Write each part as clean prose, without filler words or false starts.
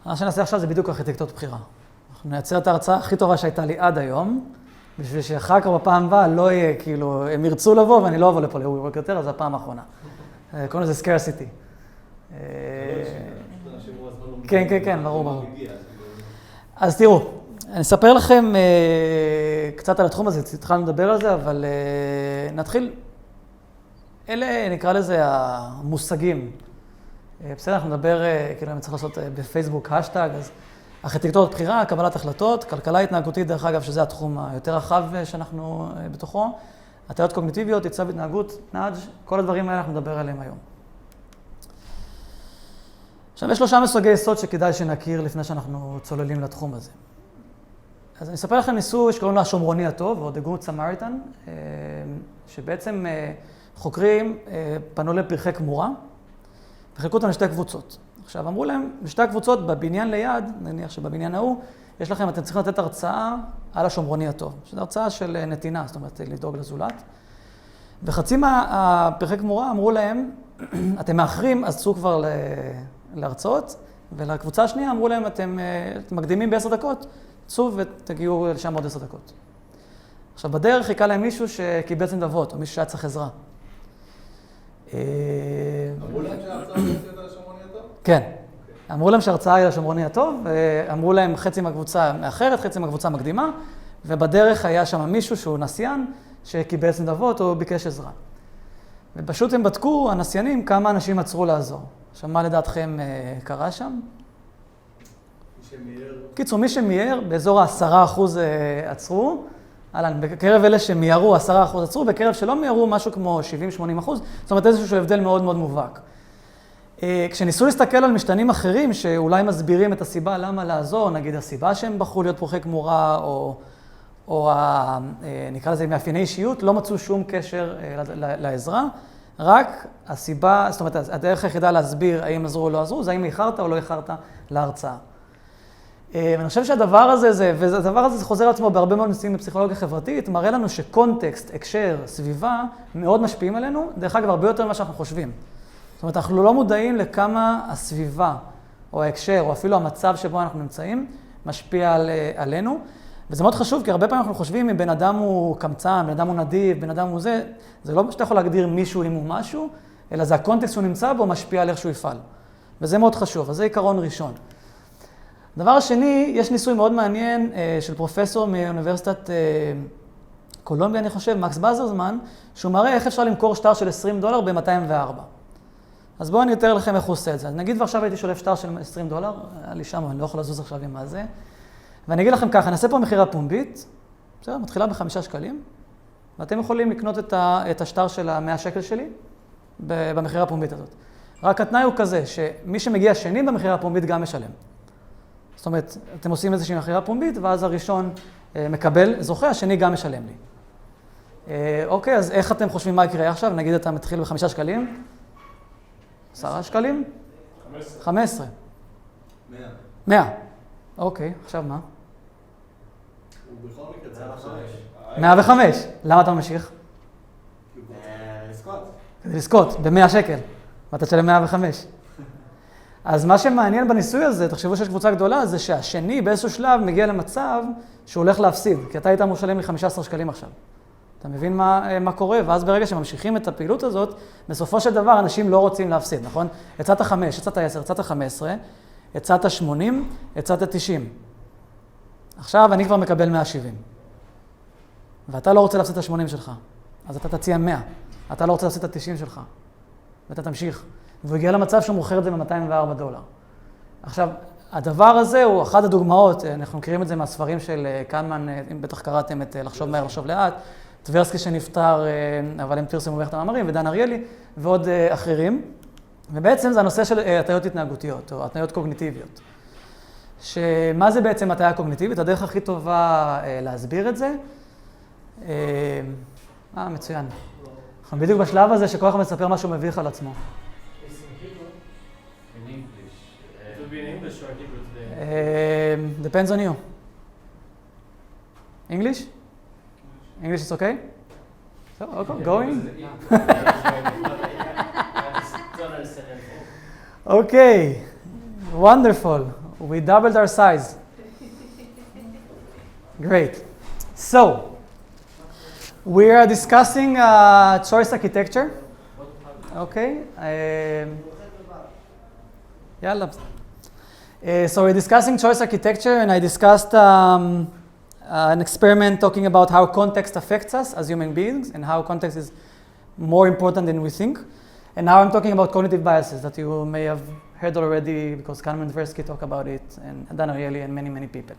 מה שנעשה עכשיו זה בדיוק ארכיטקטורת בחירה. אנחנו נייצר את ההרצאה הכי טובה שהייתה לי עד היום, בשביל שאחר כך בפעם הבאה לא יהיה, כאילו, הם ירצו לבוא ואני לא אבוא לפה להורק יותר, אז זו הפעם האחרונה. קוראים לזה scarcity. כן, כן, כן, ברור. אז תראו, אני אספר לכם קצת על התחום הזה, התחלנו לדבר על זה, אבל נתחיל. אלה נקרא לזה המושגים. בסדר, אנחנו נדבר, כאילו אני צריך לעשות בפייסבוק השטג, אז ארכיטקטורת בחירה, קבלת החלטות, כלכלה התנהגותית, דרך אגב, שזה התחום היותר רחב שאנחנו בתוכו, הטיות קוגניטיביות, עיצוב התנהגות, נאג', כל הדברים האלה אנחנו נדבר עליהם היום. עכשיו, יש 3 מסוגי יסוד שכדאי שנכיר לפני שאנחנו צוללים לתחום הזה. אז אני אספר לכם ניסוי שקוראים לו השומרוני הטוב, או The Good Samaritan, שבעצם חוקרים פנו לפרחי כמורה, וחילקו אותם לשתי קבוצות. עכשיו, אמרו להם, בשתי הקבוצות, בבניין ליד, נניח שבבניין ההוא, יש לכם, אתם צריכים לתת הרצאה על השומרוני הטוב, שזו הרצאה של נתינה, זאת אומרת, לדאוג לזולת. וחצי מהפרחי כמורה אמרו להם, אתם מאחרים, אז צאו כבר להרצאות, ולקבוצה השנייה אמרו להם, אתם מקדימים ב10 דקות, צאו ותגיעו לשם עוד 10 דקות. עכשיו, בדרך חיכה להם מישהו שקיבץ נדבות, או מישהו שהיה צריך עזרה. אמרו להם שההרצאה היא על השומרוני הטוב? כן. אמרו להם שההרצאה היא על השומרוני הטוב, ואמרו להם חצי מהקבוצה מאחרת, חצי מהקבוצה מקדימה, ובדרך היה שם מישהו שהוא נסיין, שקיבץ נדבות או ביקש עזרה. ופשוט הם בדקו, הנסיינים, כמה אנשים עצרו לעזור. עכשיו, מה לדעתכם קרה שם? קיצור, מי שמיהר, באזור ה10% עצרו, בקרב אלה שמיירו 10% עצרו, בקרב שלא מיירו משהו כמו 70-80%, זאת אומרת איזשהו הבדל מאוד מאוד מובהק. כשניסו להסתכל על משתנים אחרים שאולי מסבירים את הסיבה למה לעזור, נגיד הסיבה שהם בחרו להיות פרחי כמורה, או נקרא לזה מאפייני אישיות, לא מצאו שום קשר לעזרה, רק הסיבה, זאת אומרת, הדרך היחידה להסביר האם עזרו או לא עזרו, זה האם איחרת או לא איחרת להרצאה. ואני חושב שהדבר הזה, והדבר הזה חוזר לעצמו בהרבה מאוד נושאים בפסיכולוגיה חברתית, מראה לנו שקונטקסט, הקשר, סביבה, מאוד משפיעים עלינו, דרך אגב, הרבה יותר ממה שאנחנו חושבים. זאת אומרת, אנחנו לא מודעים לכמה הסביבה, או ההקשר, או אפילו המצב שבו אנחנו נמצאים, משפיע עלינו. וזה מאוד חשוב, כי הרבה פעמים אנחנו חושבים אם בן אדם הוא קמצן, בן אדם הוא נדיב, בן אדם הוא זה לא שאתה יכול להגדיר מישהו אם הוא משהו, אלא זה הקונטקסט שהוא נמצא בו, משפיע על איך שהוא יפעל. וזה מאוד חשוב, אז זה עיקרון ראשון. דבר השני, יש ניסוי מאוד מעניין של פרופסור מאוניברסיטת קולומביה, אני חושב, מקס בזרמן, שהוא מראה איך אפשר למכור שטר של $20 ב-204. אז בואו אני אתאר לכם איך הוא עושה את זה. אז נגיד ועכשיו הייתי שולף שטר של $20, היה לי שם, אני לא יכול לזוז עכשיו עם מה זה. ואני אגיד לכם ככה, נעשה פה מחירה פומבית, בסדר, מתחילה ב5 שקלים, ואתם יכולים לקנות את השטר של ה100 שלי במחירה הפומבית הזאת. רק התנאי הוא כזה, שמי שמגיע שני במחירה הפומבית גם משלם. זאת אומרת, אתם עושים איזושהי מחירה פומבית, ואז הראשון מקבל, זוכה, השני גם משלם לי. אוקיי, אז איך אתם חושבים מה יקרה עכשיו? נגיד אתה מתחיל ב5 שקלים, 10 שקלים? 15. 100. אוקיי, עכשיו מה? הוא בכל מקרה צריך 105. למה אתה ממשיך? לזכות. כדי לזכות, ב100 שקל. ואתה תשלם 105. אז מה שמעניין בניסוי הזה, תחשבו שיש קבוצה גדולה, זה שהשני באיזשהו שלב מגיע למצב שהוא הולך להפסיד, כי אתה היית אמור לשלם לי 15 שקלים עכשיו. אתה מבין מה קורה? ואז ברגע שממשיכים את הפעילות הזאת, בסופו של דבר אנשים לא רוצים להפסיד, נכון? הצעת 5, הצעת 10, הצעת 15, הצעת 80, הצעת 90. עכשיו אני כבר מקבל 170. ואתה לא רוצה להפסיד את ה-80 שלך, אז אתה תציע 100. אתה לא רוצה להפסיד את ה-90 שלך, ואתה תמשיך. והוא הגיע למצב שהוא מוכר את זה ב$204. עכשיו, הדבר הזה הוא אחת הדוגמאות, אנחנו מכירים את זה מהספרים של קנמן, אם בטח קראתם את לחשוב מהר, לחשוב לאט, טברסקי שנפטר, אבל הם פרסמו בערך את המאמרים, ודן אריאלי, ועוד אחרים. ובעצם זה הנושא של הטיות התנהגותיות, או הטיות קוגניטיביות. שמה זה בעצם הטיה קוגניטיבית? הדרך הכי טובה להסביר את זה. מצוין. אנחנו בדיוק בשלב הזה שכל אחד מספר משהו מביך על עצמו. Depends on you. English? English is okay? So, okay, going? Okay, wonderful. We doubled our size. Great. So, we are discussing choice architecture. Okay. So we're discussing choice architecture, and I discussed an experiment talking about how context affects us as human beings and how context is more important than we think. And now I'm talking about cognitive biases that you may have heard already because Kahneman and Tversky talk about it, and Dan Ariely and many, many people.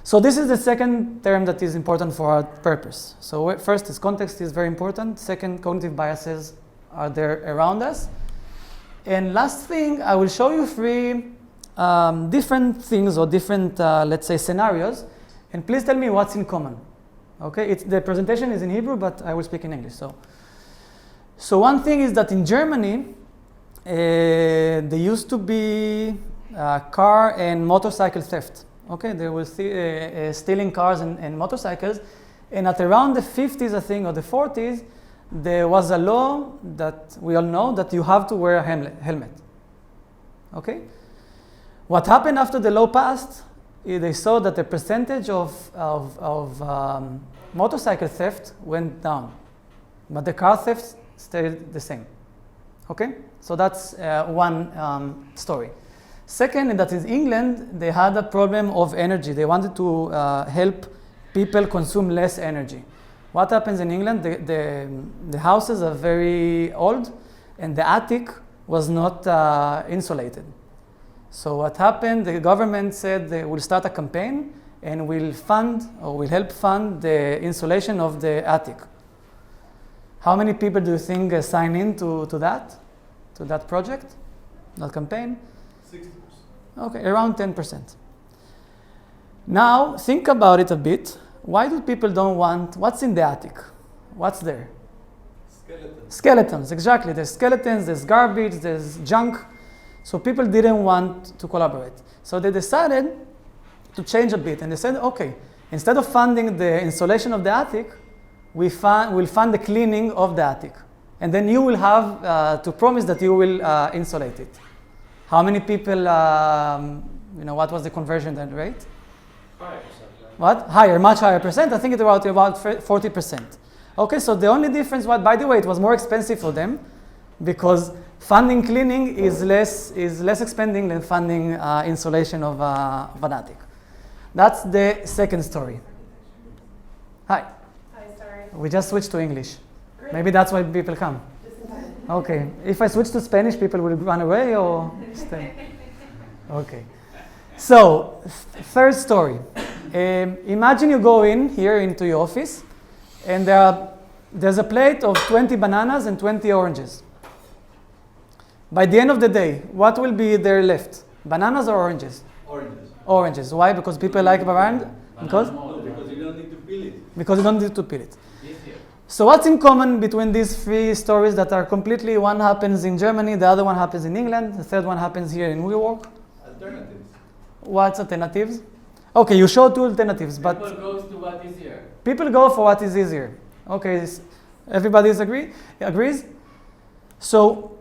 So this is the second term that is important for our purpose. So first is context is very important. Second, cognitive biases are there around us. And last thing, I will show you three different things or different, let's say, scenarios. And please tell me what's in common. Okay, the presentation is in Hebrew, but I will speak in English. So one thing is that in Germany, there used to be car and motorcycle theft. Okay, they were stealing cars and motorcycles. And at around the 50s, I think, or the 40s, there was a law that we all know that you have to wear a helmet. Okay? What happened after the law passed, they saw that the percentage of motorcycle theft went down, but the car theft stayed the same. Okay? So that's one story. Second, that in England, they had a problem of energy. They wanted to help people consume less energy. What happens in England? The houses are very old, and the attic was not insulated. So what happened? The government said they will start a campaign and will help fund the insulation of the attic. How many people do you think sign in to that project, that campaign? 60%. Okay, around 10%. Now, think about it a bit. Why do people don't want, what's in the attic? What's there? Skeletons. Skeletons, exactly. There's skeletons, there's garbage, there's junk. So people didn't want to collaborate. So they decided to change a bit. And they said, okay, instead of funding the insulation of the attic, we'll fund the cleaning of the attic. And then you will have to promise that you will insulate it. How many people, what was the conversion rate? 5%. What? Higher, much higher percent. I think it's about 40%. Okay, so the only difference, by the way, it was more expensive for them because funding cleaning is less expending than funding insulation of an attic. That's the second story. Hi. Hi, sorry. We just switched to English. Great. Maybe that's why people come. Just in time. Okay. If I switch to Spanish, people will run away or stay? Okay. So, third story. Imagine you go in here into your office, and there's a plate of 20 bananas and 20 oranges. By the end of the day, what will be there left? Bananas or oranges? Oranges. Oranges. Why? Because people like bananas? Because? No, because you don't need to peel it. Because you don't need to peel it. So what's in common between these three stories that are completely, one happens in Germany, the other one happens in England, the third one happens here in New York? Alternatives. What's alternatives? Okay, you show two alternatives, but People goes to what is here. people go for what is easier. Okay, everybody agrees? So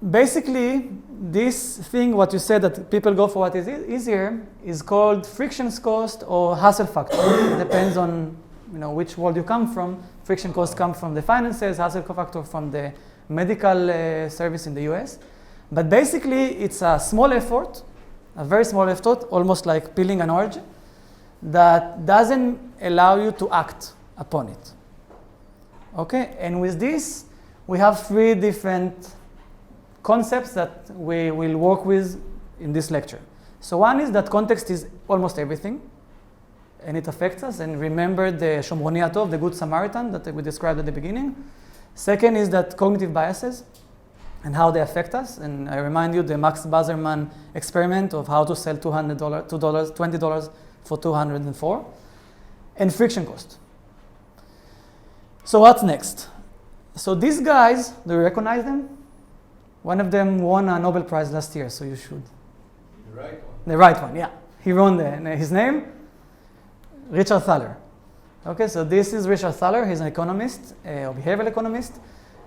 basically, this thing, what you said that people go for what is easier, is called friction cost or hassle factor. It depends on which world you come from. Friction cost comes from the finances, hassle factor from the medical service in the US. But basically, it's a small effort, a very small effort, almost like peeling an orange, that doesn't allow you to act upon it. Okay, and with this, we have three different concepts that we will work with in this lecture. So one is that context is almost everything, and it affects us. And remember the Shomroni Atov, the Good Samaritan that we described at the beginning. Second is that cognitive biases and how they affect us. And I remind you the Max Bazerman experiment of how to sell $20 for 204. And friction cost. So what's next? So these guys, do you recognize them? One of them won a Nobel Prize last year, so you should. The right one. The right one, yeah. He won his name, Richard Thaler. Okay, so this is Richard Thaler. He's an economist, a behavioral economist.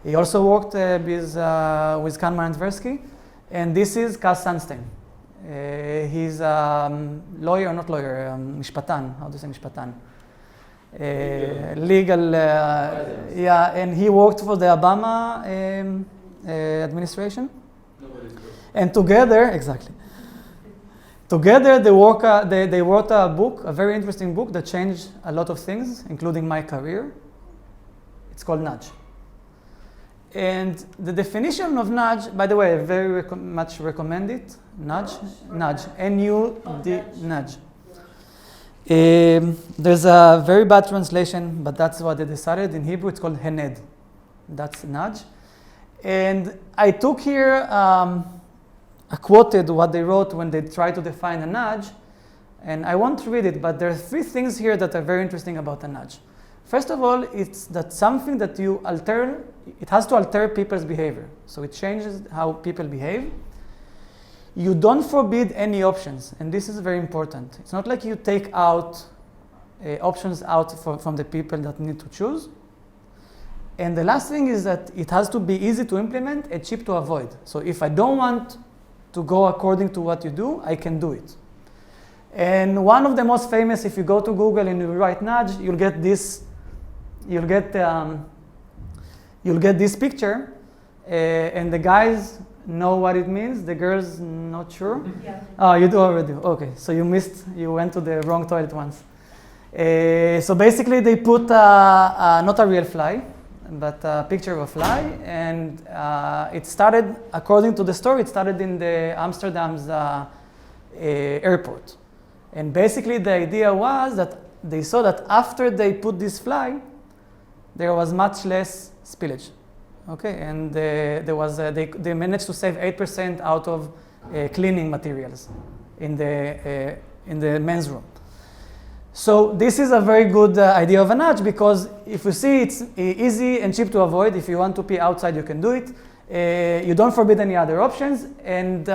He also worked with Kahneman and Tversky. And this is Cass Sunstein. he's lawyer, not lawyer, משפטן. How do you say משפטן? Legal, yeah, and he worked for the Obama administration. Nobody's good. And together, exactly. Together, they wrote a book, a very interesting book that changed a lot of things, including my career. It's called Nudge. And the definition of nudge, by the way, I very much recommend it. Nudge, N-U-D, nudge. There's a very bad translation, but that's what they decided. In Hebrew, it's called hened. That's nudge. And I took here, I quoted what they wrote when they tried to define a nudge, and I won't read it, but there are 3 things here that are very interesting about a nudge. First of all, it's that something that you alter, it has to alter people's behavior. So it changes how people behave. You don't forbid any options, and this is very important. It's not like you take out options out from the people that need to choose. And the last thing is that it has to be easy to implement and cheap to avoid. So if I don't want to go according to what you do, I can do it. And one of the most famous, if you go to Google and you write nudge, you'll get this picture, and the guys know what it means. The girls not sure. Yeah. Oh, you do already. Okay, so you went to the wrong toilet once. So basically, they put not a real fly, but a picture of a fly, and it started, according to the story, it started in the Amsterdam's airport. And basically, the idea was that they saw that after they put this fly, there was much less spillage. Okay, and they managed to save 8% out of cleaning materials in the men's room. So this is a very good idea of a nudge, because if you see it's easy and cheap to avoid. If you want to pee outside, you can do it. You don't forbid any other options, and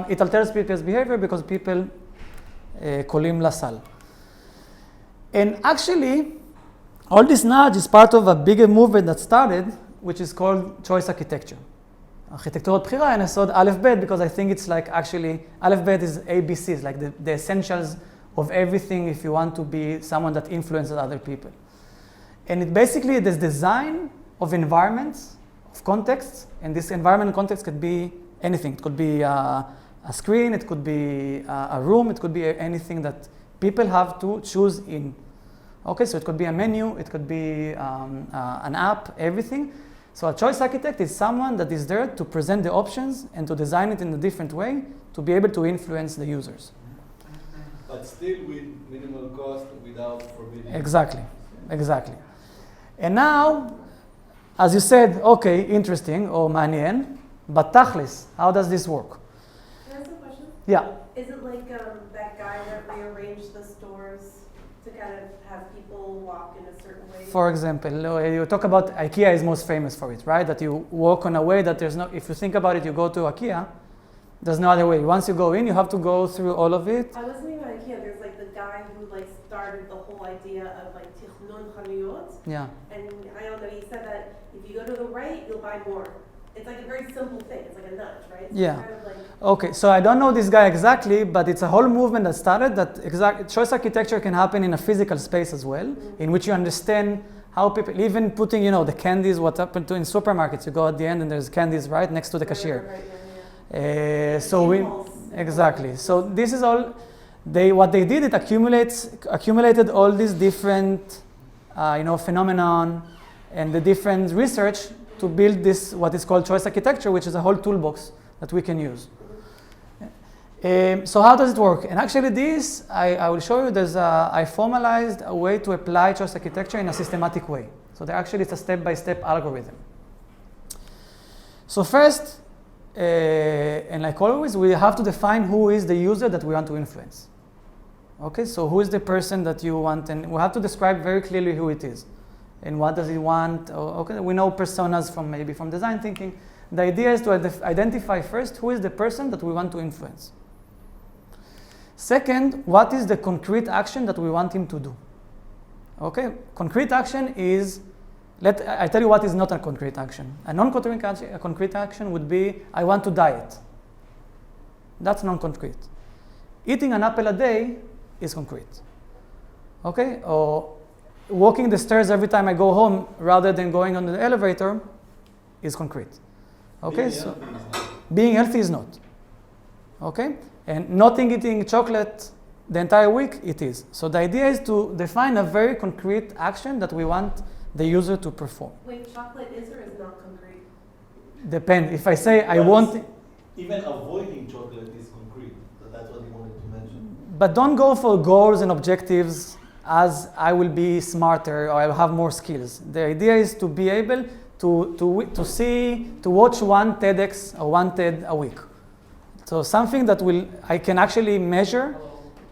it alters people's behavior because people קולים לסל. And actually, all this nudge is part of a bigger movement that started, which is called choice architecture. ארכיטקטורת בחירה, and I saw א' ב' because I think it's like actually, א' ב' is ABCs, like the essentials of everything if you want to be someone that influences other people. And it basically, this design of environments, of contexts, and this environment and context could be anything. It could be a screen, it could be a room, it could be anything that people have to choose in. Okay, so it could be a menu, it could be an app, everything. So a choice architect is someone that is there to present the options and to design it in a different way to be able to influence the users. But still with minimal cost, without forbidding. Exactly, exactly. And now, as you said, okay, interesting, or מעניין, but תכלס, how does this work? Can I ask a question? Yeah. Is it like that guy that rearranged the stores to kind of have people walk in a certain way? For example, you talk about IKEA is most famous for it, right? That you walk on a way that there's no, if you think about it, you go to IKEA, there's no other way. Once you go in, you have to go through all of it. I was thinking about IKEA, there's like the guy who like started the whole idea of like tichnun chaniyot. Yeah. And I don't know, he said that if you go to the right, you'll buy more. It's like a very simple thing. It's like a nudge, right? So Yeah. Kind of like, Okay, so I don't know this guy exactly, but it's a whole movement that started that choice architecture can happen in a physical space as well, in which you understand how people, even putting, the candies, what happened to in supermarkets, you go at the end and there's candies right next to the cashier. Right, yeah. Exactly. So this is all, what they did, it accumulated all these different, phenomenon and the different research to build this, what is called choice architecture, which is a whole toolbox that we can use. So how does it work? And actually this, I will show you, I formalized a way to apply choice architecture in a systematic way. So actually it's a step-by-step algorithm. So first, and like always, we have to define who is the user that we want to influence. Okay, so who is the person that you want, and we have to describe very clearly who it is. And what does he want? Okay, we know personas from design thinking. The idea is to identify first who is the person that we want to influence. Second, what is the concrete action that we want him to do? Okay, concrete action is, I tell you what is not a concrete action. A concrete action would be, I want to diet. That's non-concrete. eating an apple a day is concrete. Okay? Or walking the stairs every time I go home rather than going on the elevator is concrete. Okay? So being healthy is not. Okay? And not eating chocolate the entire week, it is. So the idea is to define a very concrete action that we want the user to perform. Wait, chocolate is or is not concrete? Depend. If I say I want... Even avoiding chocolate is concrete. So that's what you wanted to mention. But don't go for goals and objectives as I will be smarter or I will have more skills. The idea is to be able to watch one TEDx or one TED a week. So something that I can actually measure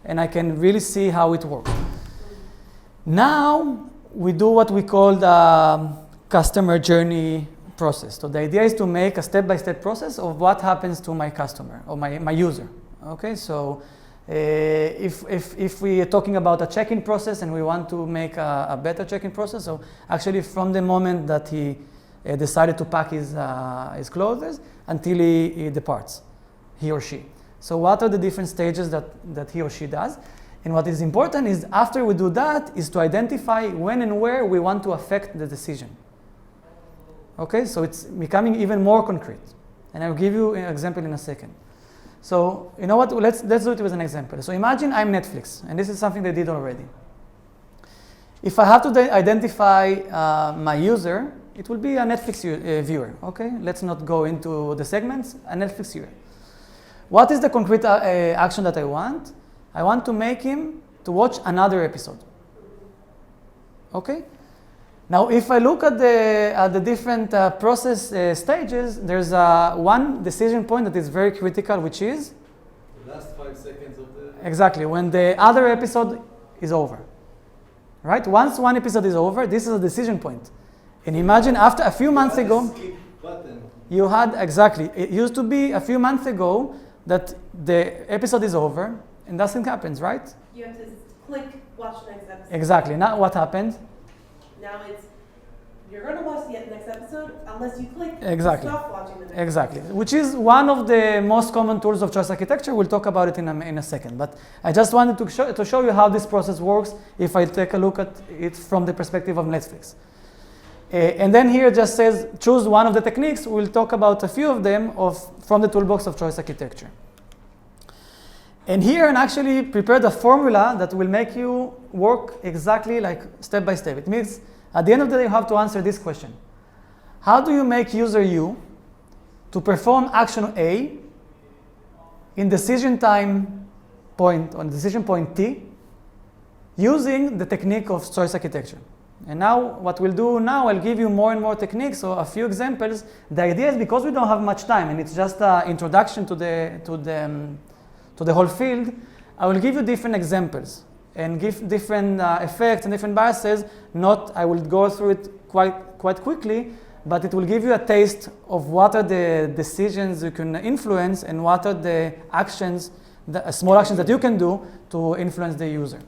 and I can really see how it works. Now we do what we call the customer journey process. So the idea is to make a step-by-step process of what happens to my customer or my user. Okay, so if we are talking about a check-in process and we want to make a better check-in process, so actually from the moment that he decided to pack his clothes until he departs, he or she. So what are the different stages that he or she does? And what is important is after we do that is to identify when and where we want to affect the decision. Okay, so it's becoming even more concrete. And I'll give you an example in a second. So you know what, let's do it with an example. So imagine I'm Netflix, and this is something they did already. If I have to identify my user, it will be a Netflix viewer, okay? Let's not go into the segments, a Netflix viewer. What is the concrete action that I want? I want to make him to watch another episode. Okay? Now, if I look at the different process stages, there's one decision point that is very critical, which is? The last 5 seconds of the... Exactly, when the other episode is over. Right? Once one episode is over, this is a decision point. And imagine after a few months ago, skip button. you had, exactly, it used to be a few months ago that the episode is over, and nothing happens, right? You have to click watch next episode. Exactly. Now what happened? Now it's, you're going to watch the next episode unless you click Exactly. stop watching the next Exactly. episode. Which is one of the most common tools of choice architecture. We'll talk about it in a second. But I just wanted to show you how this process works if I take a look at it from the perspective of Netflix. And then here it just says, choose one of the techniques. We'll talk about a few of them from the toolbox of choice architecture. And here I actually prepared a formula that will make you work exactly like step by step. It means at the end of the day, you have to answer this question. How do you make user U to perform action A in decision time point, on decision point T, using the technique of choice architecture? And now what we'll do now, I'll give you more and more techniques, so a few examples. The idea is because we don't have much time and it's just an introduction to the whole field, I will give you different examples and give different effects and different biases. I will go through it quite quickly, but it will give you a taste of what are the decisions you can influence and what are the actions, the small actions that you can do to influence the user.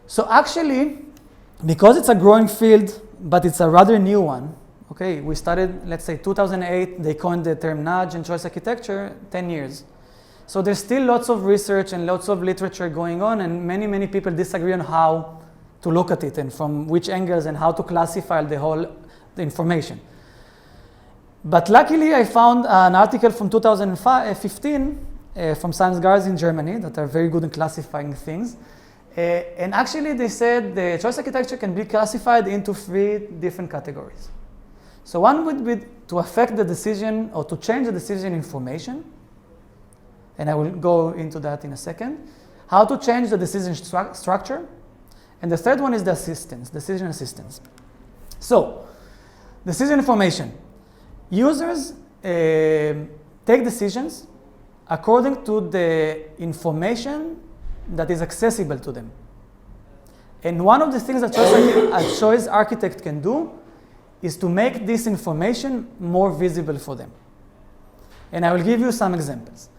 So actually, because it's a growing field, but it's a rather new one, okay, we started, let's say 2008, they coined the term nudge and choice architecture, 10 years. So there's still lots of research and lots of literature going on, and many people disagree on how to look at it and from which angles and how to classify the information. But luckily I found an article from 2015 from science guys in Germany that are very good in classifying things. And actually they said the choice architecture can be classified into 3 different categories. So one would be to affect the decision or to change the decision information. And I will go into that in a second. How to change the decision structure. And the third one is the decision assistance. So, decision information. Users take decisions according to the information that is accessible to them. And one of the things that a choice architect can do is to make this information more visible for them. And I will give you some examples.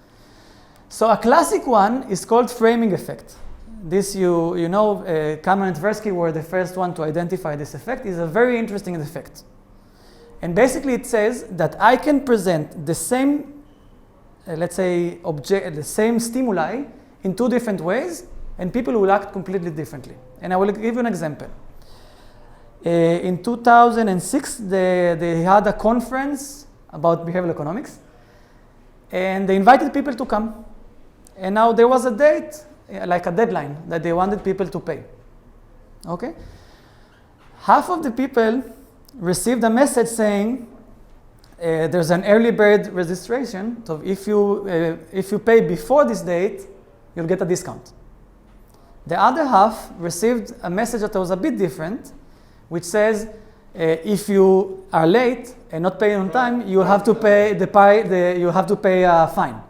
So a classic one is called framing effect. This you know, Kamen and Tversky were the first one to identify this effect. It's a very interesting effect. And basically it says that I can present the same let's say, the same stimuli in two different ways, and people will act completely differently. And I will give you an example. In 2006, they had a conference about behavioral economics, and they invited people to come. And now there was a date, like a deadline, that they wanted people to pay. Okay? Half of the people received a message saying, there's an early bird registration, so if you pay before this date, you'll get a discount. The other half received a message that was a bit different, which says, if you are late and not paying on time, you have to pay a fine.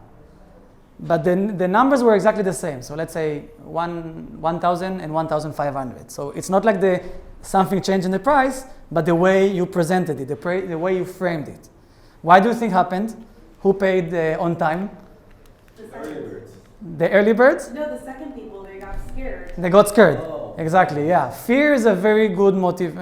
But then the numbers were exactly the same. So let's say 1,000 and 1,500. So it's not like something changed in the price, but the way you presented it, the way you framed it. Why do you think happened? Who paid on time? The early birds. The early birds? No, the second people, they got scared. They got scared. Oh. Exactly, yeah. Fear is a very good motive.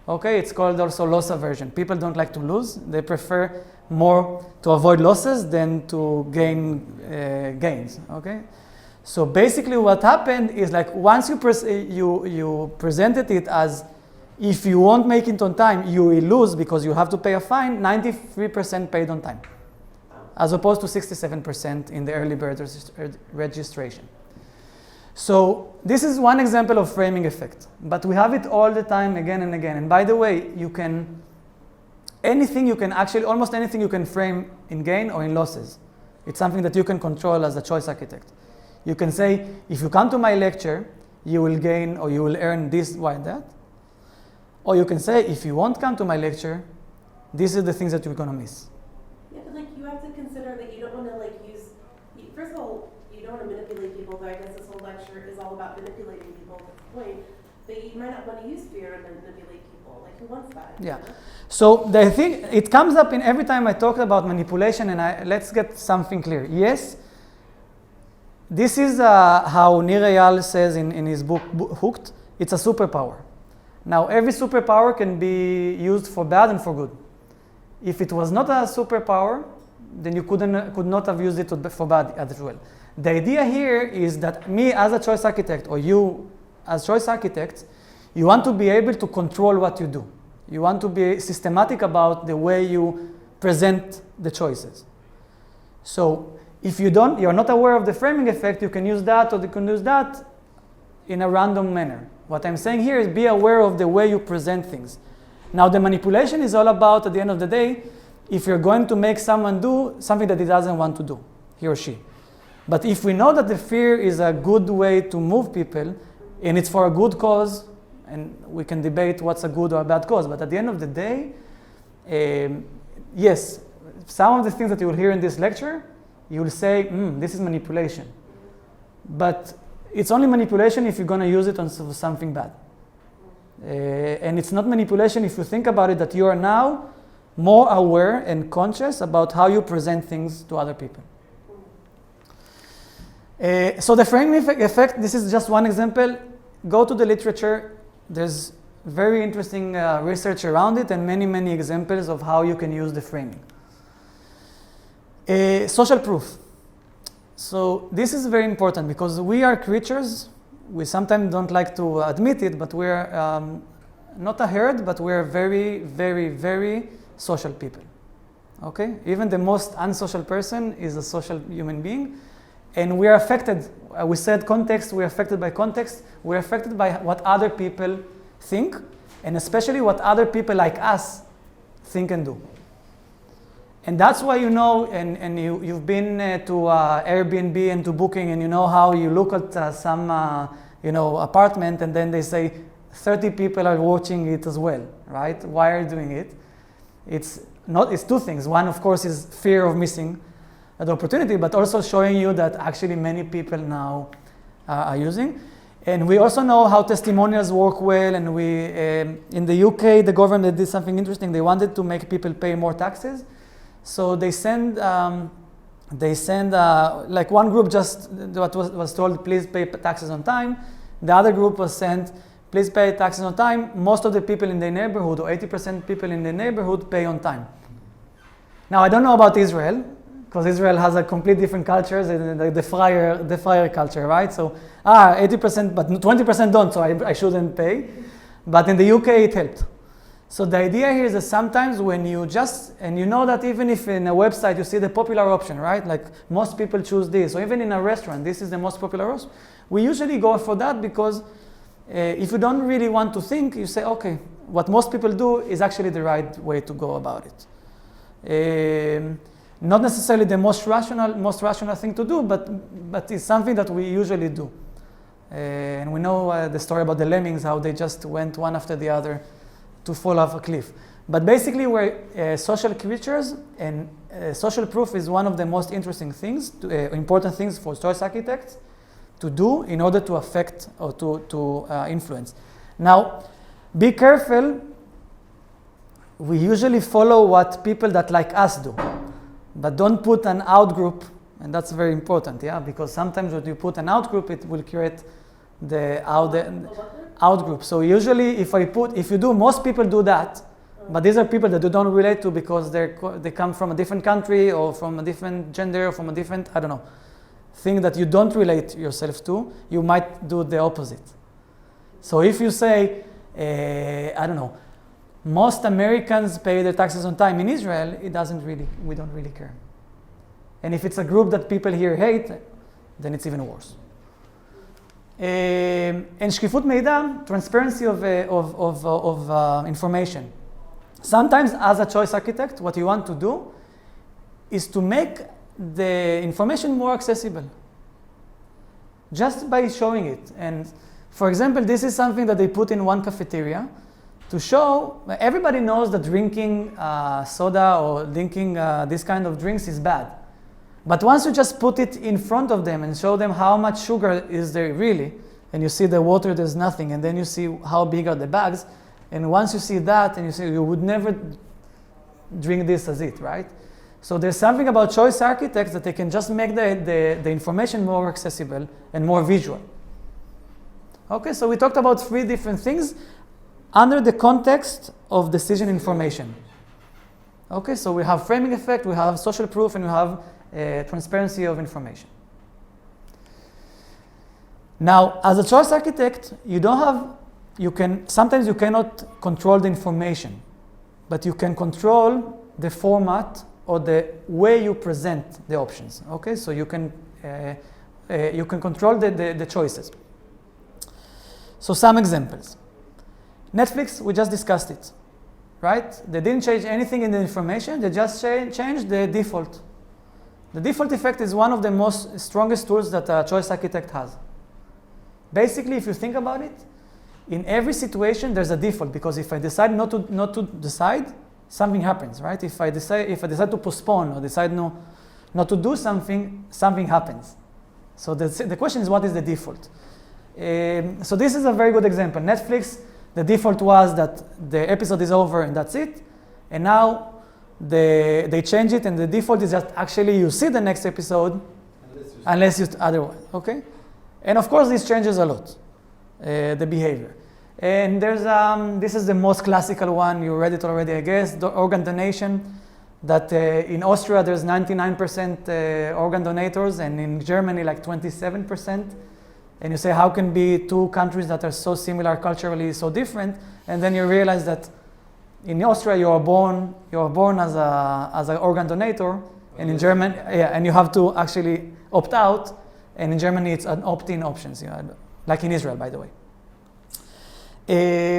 Okay, it's called also loss aversion. People don't like to lose. They prefer more to avoid losses than to gain gains. Okay, so basically what happened is like once you presented it as if you won't make it on time, you will lose because you have to pay a fine. 93% paid on time, as opposed to 67% in the early bird registration. So this is one example of framing effect, but we have it all the time, again and again. And by the way, almost anything you can frame in gain or in losses. It's something that you can control as a choice architect. You can say, if you come to my lecture, you will gain or you will earn this, y, that. Or you can say, if you won't come to my lecture, these are the things that you're gonna miss. Yeah, but like you have to consider that you don't want to first of all, you don't want to manipulate people, though I guess this whole lecture is all about manipulating people at this point. But you might not want to use fear to manipulate people. Like, who wants that? Yeah. So the thing, it comes up in every time I talk about manipulation, and let's get something clear. Yes, this is how Nir Eyal says in his book, Hooked, it's a superpower. Now, every superpower can be used for bad and for good. If it was not a superpower, then you could not have used it for bad as well. The idea here is that me as a choice architect, or you as choice architects, you want to be able to control what you do. You want to be systematic about the way you present the choices. So if you're not aware of the framing effect, you can use that or you can use that in a random manner. What I'm saying here is be aware of the way you present things. Now the manipulation is all about, at the end of the day, if you're going to make someone do something that he doesn't want to do, he or she. But if we know that the fear is a good way to move people, and it's for a good cause, and we can debate what's a good or a bad cause, but at the end of the day, yes, some of the things that you will hear in this lecture, you will say, this is manipulation. But it's only manipulation if you're going to use it on something bad. And it's not manipulation if you think about it, that you are now more aware and conscious about how you present things to other people. So the framing effect, this is just one example. Go to the literature. There's very interesting research around it and many, many examples of how you can use the framing. Social proof. So this is very important because we are creatures. We sometimes don't like to admit it, but we're not a herd, but we're very, very, very social people. Okay? Even the most unsocial person is a social human being. And we are affected, we said context, we're affected by context, we're affected by what other people think, and especially what other people like us think and do. And that's why you've been to Airbnb and to Booking, and you know how you look at some apartment, and then they say 30 people are watching it as well, right? Why are you doing it? It's two things. One, of course, is fear of missing the opportunity, but also showing you that actually many people now are using. And we also know how testimonials work well, and in the UK, the government did something interesting. They wanted to make people pay more taxes. So they send like one group just was told, please pay taxes on time. The other group was sent, please pay taxes on time. Most of the people in the neighborhood, or 80% people in the neighborhood, pay on time. Now, I don't know about Israel, because Israel has a complete different cultures, the fryer culture, right? So 80%, but 20% don't, so I shouldn't pay. But in the UK, it helped. So the idea here is that sometimes when you and you know that even if in a website you see the popular option, right? Like most people choose this, or even in a restaurant, this is the most popular option. We usually go for that because if you don't really want to think, you say, okay, what most people do is actually the right way to go about it. Not necessarily the most rational thing to do, but it's something that we usually do. And we know the story about the lemmings, how they just went one after the other to fall off a cliff. But basically we're social creatures, and social proof is one of the most interesting things, important things for choice architects to do in order to affect or to influence. Now, be careful. We usually follow what people that like us do, but don't put an out group, and that's very important, yeah, because sometimes when you put an out group, it will create the out group. So usually if you do, most people do that, but these are people that you don't relate to because they come from a different country or from a different gender or from a different, I don't know, thing that you don't relate yourself to, you might do the opposite. So if you say, I don't know, most Americans pay their taxes on time in Israel, we don't really care. And if it's a group that people here hate, then it's even worse. And שקיפות מידע, transparency of information. Sometimes as a choice architect, what you want to do is to make the information more accessible just by showing it. And for example, this is something that they put in one cafeteria to show, everybody knows that drinking soda or drinking this kind of drinks is bad. But once you just put it in front of them and show them how much sugar is there really, and you see the water, there's nothing, and then you see how big are the bags, and once you see that, and you say, you would never drink this as it, right? So there's something about choice architects that they can just make the information more accessible and more visual. Okay, so we talked about 3 different things under the context of decision information. Okay, so we have framing effect, we have social proof, and we have transparency of information. Now, as a choice architect, sometimes you cannot control the information, but you can control the format or the way you present the options. Okay, so you can control the choices. So some examples. Netflix, we just discussed it, right? They didn't change anything in the information, they just changed the default. The default effect is one of the most strongest tools that a choice architect has. Basically, if you think about it, in every situation there's a default, because if I decide not to decide, something happens, right? If I decide to postpone or decide not to do something, something happens. So the question is, what is the default? So this is a very good example. Netflix, the default was that the episode is over and that's it, and now they change it, and the default is that actually you see the next episode unless you otherwise, okay? And of course this changes a lot, the behavior. And there's this is the most classical one, you read it already, I guess, the organ donation, that in Austria there's 99% organ donators, and in Germany like 27%. And you say, how can be 2 countries that are so similar culturally, so different? And then you realize that in Austria, you are born as an organ donor, and in Germany, and you have to actually opt out. And in Germany, it's an opt-in options, like in Israel, by the way.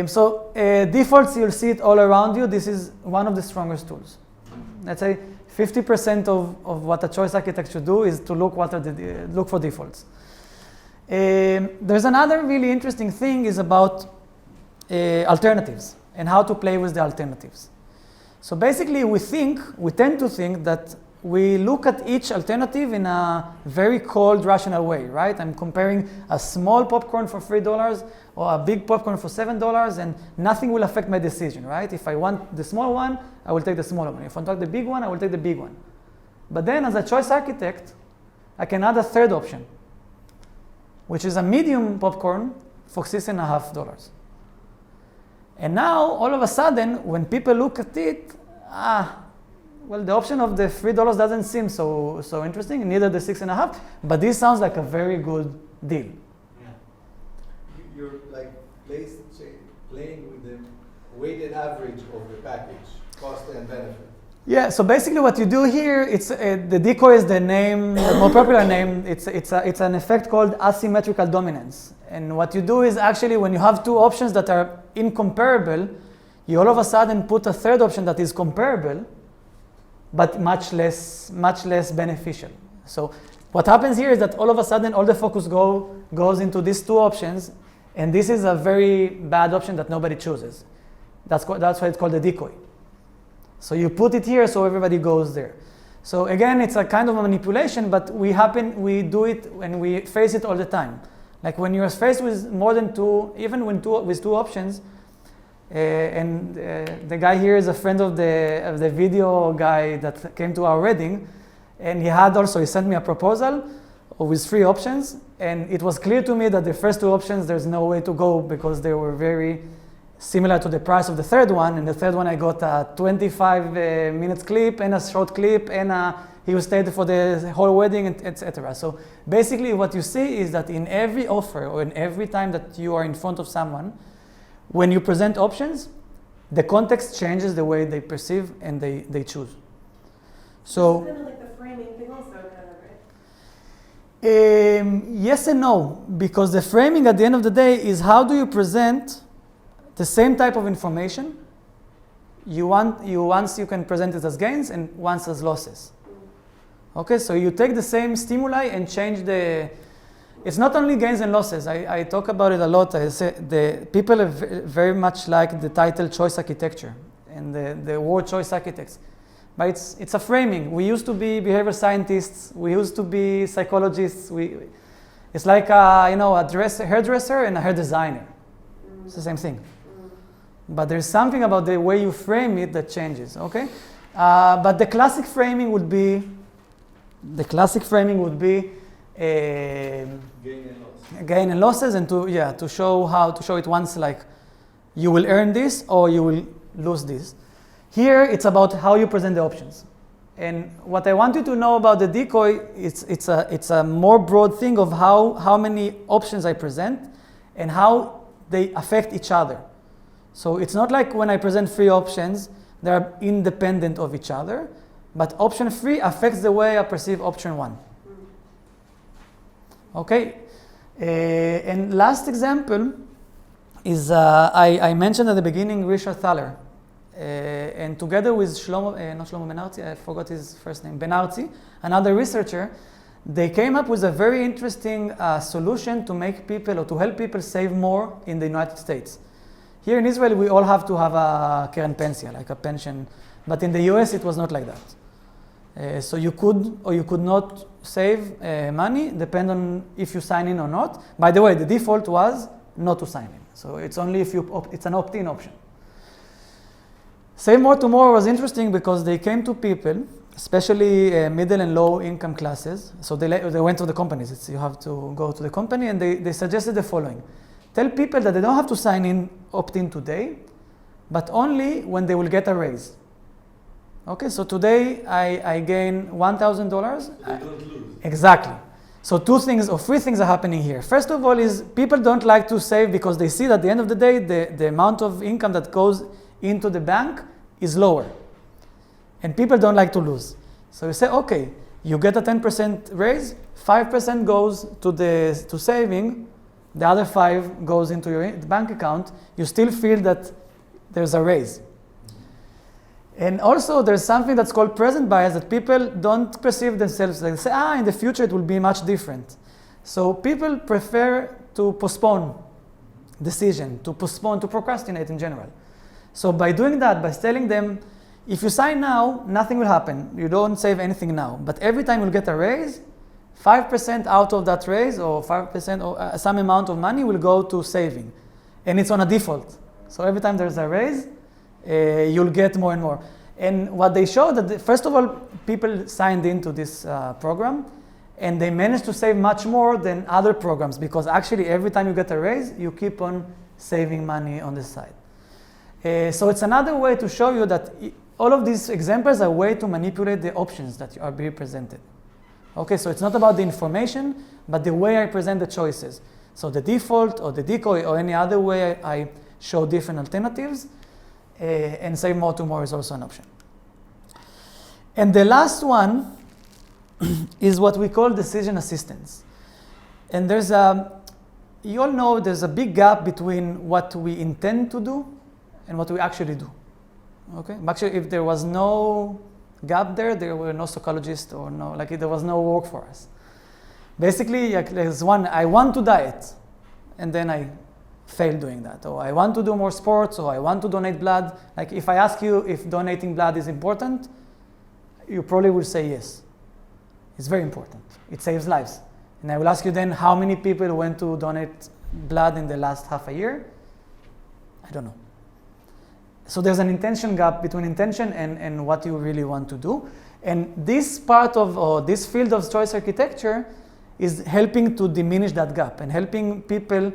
So defaults, you'll see it all around you. This is one of the strongest tools. Let's say 50% of what a choice architect should do is to look for defaults. There's another really interesting thing is about alternatives and how to play with the alternatives. So basically we tend to think that we look at each alternative in a very cold, rational way, right? I'm comparing a small popcorn for $3 or a big popcorn for $7, and nothing will affect my decision, right? If I want the small one, I will take the smaller one. If I want the big one, I will take the big one. But then as a choice architect, I can add a third option, which is a medium popcorn for $6.50. And now, all of a sudden, when people look at it, well, the option of the $3 doesn't seem so interesting, neither the 6.5, but this sounds like a very good deal. Yeah. You're like playing with the weighted average of the package, cost and benefit. Yeah, so basically what you do here, it's the decoy is the name, the more popular name. It's an effect called asymmetrical dominance. And what you do is actually when you have two options that are incomparable, you all of a sudden put a third option that is comparable, but much less beneficial. So what happens here is that all of a sudden all the focus goes into these two options, and this is a very bad option that nobody chooses. That's why it's called a decoy. So you put it here so everybody goes there. So again, it's a kind of a manipulation, but we do it and we face it all the time. Like when you're faced with more than two, even with two options, the guy here is a friend of the video guy that came to our wedding, and he sent me a proposal with 3 options, and it was clear to me that the first 2 options there's no way to go because they were very similar to the price of the third one. And the third one I got a 25 minutes clip and a short clip, and he stayed for the whole wedding, etc. So basically what you see is that in every offer or in every time that you are in front of someone, when you present options, the context changes the way they perceive and they choose. So it's kind of like the framing thing also, kind of, right? Yes and no, because the framing at the end of the day is how do you present the same type of information. Once you can present it as gains and once as losses. Okay, so you take the same stimuli and change it's not only gains and losses. I talk about it a lot. I say the people are very much like the title choice architecture and the word choice architects. But it's a framing. We used to be behavioral scientists. We used to be psychologists. It's like a hairdresser and a hair designer. It's the same thing. But there's something about the way you frame it that changes. Okay, but the classic framing would be gain and losses, and to show it once, like you will earn this or you will lose this. Here it's about how you present the options. And what I want you to know about the decoy, it's a more broad thing of how many options I present and how they affect each other. So it's not like when I present 3 options, they are independent of each other, but option 3 affects the way I perceive option 1. Okay, and last example is I mentioned at the beginning Richard Thaler, and together with not Shlomo Benarzi, I forgot his first name, Benarzi, another researcher, they came up with a very interesting solution to make people or to help people save more in the United States. Here in Israel, we all have to have a keren pensia, like a pension, but in the US, it was not like that. So you could or you could not save money, depend on if you sign in or not. By the way, the default was not to sign in. So it's only if it's an opt-in option. Save More Tomorrow was interesting because they came to people, especially middle and low income classes. So they went to the companies. You have to go to the company, and they suggested the following. Tell people that they don't have to sign in, opt-in today, but only when they will get a raise. Okay, so today I gain $1,000. They don't lose. Exactly. So 3 things are happening here. First of all is people don't like to save because they see that at the end of the day, the amount of income that goes into the bank is lower. And people don't like to lose. So you say, okay, you get a 10% raise, 5% goes to saving, the other 5 goes into your bank account, you still feel that there's a raise. And also there's something that's called present bias that people don't perceive themselves. They say, in the future it will be much different. So people prefer to postpone decision, to procrastinate in general. So by doing that, by telling them, if you sign now, nothing will happen. You don't save anything now. But every time you'll get a raise, 5% out of that raise or 5% or some amount of money will go to saving. And it's on a default. So every time there's a raise, you'll get more and more. And what they showed that, first of all, people signed into this program and they managed to save much more than other programs because actually every time you get a raise, you keep on saving money on the side. So it's another way to show you that all of these examples are a way to manipulate the options that are being presented. Okay, so it's not about the information, but the way I present the choices. So the default or the decoy or any other way I show different alternatives, and say more to more is also an option. And the last one is what we call decision assistance. And you all know there's a big gap between what we intend to do and what we actually do. Okay? Actually, if there was no gap there were no psychologists or there was no work for us. Basically, there's one, I want to diet, and then I fail doing that. Or I want to do more sports, or I want to donate blood. Like if I ask you if donating blood is important, you probably will say yes. It's very important. It saves lives. And I will ask you then how many people went to donate blood in the last half a year? I don't know. So there's an intention gap between intention and what you really want to do. And this part of, or this field of choice architecture is helping to diminish that gap and helping people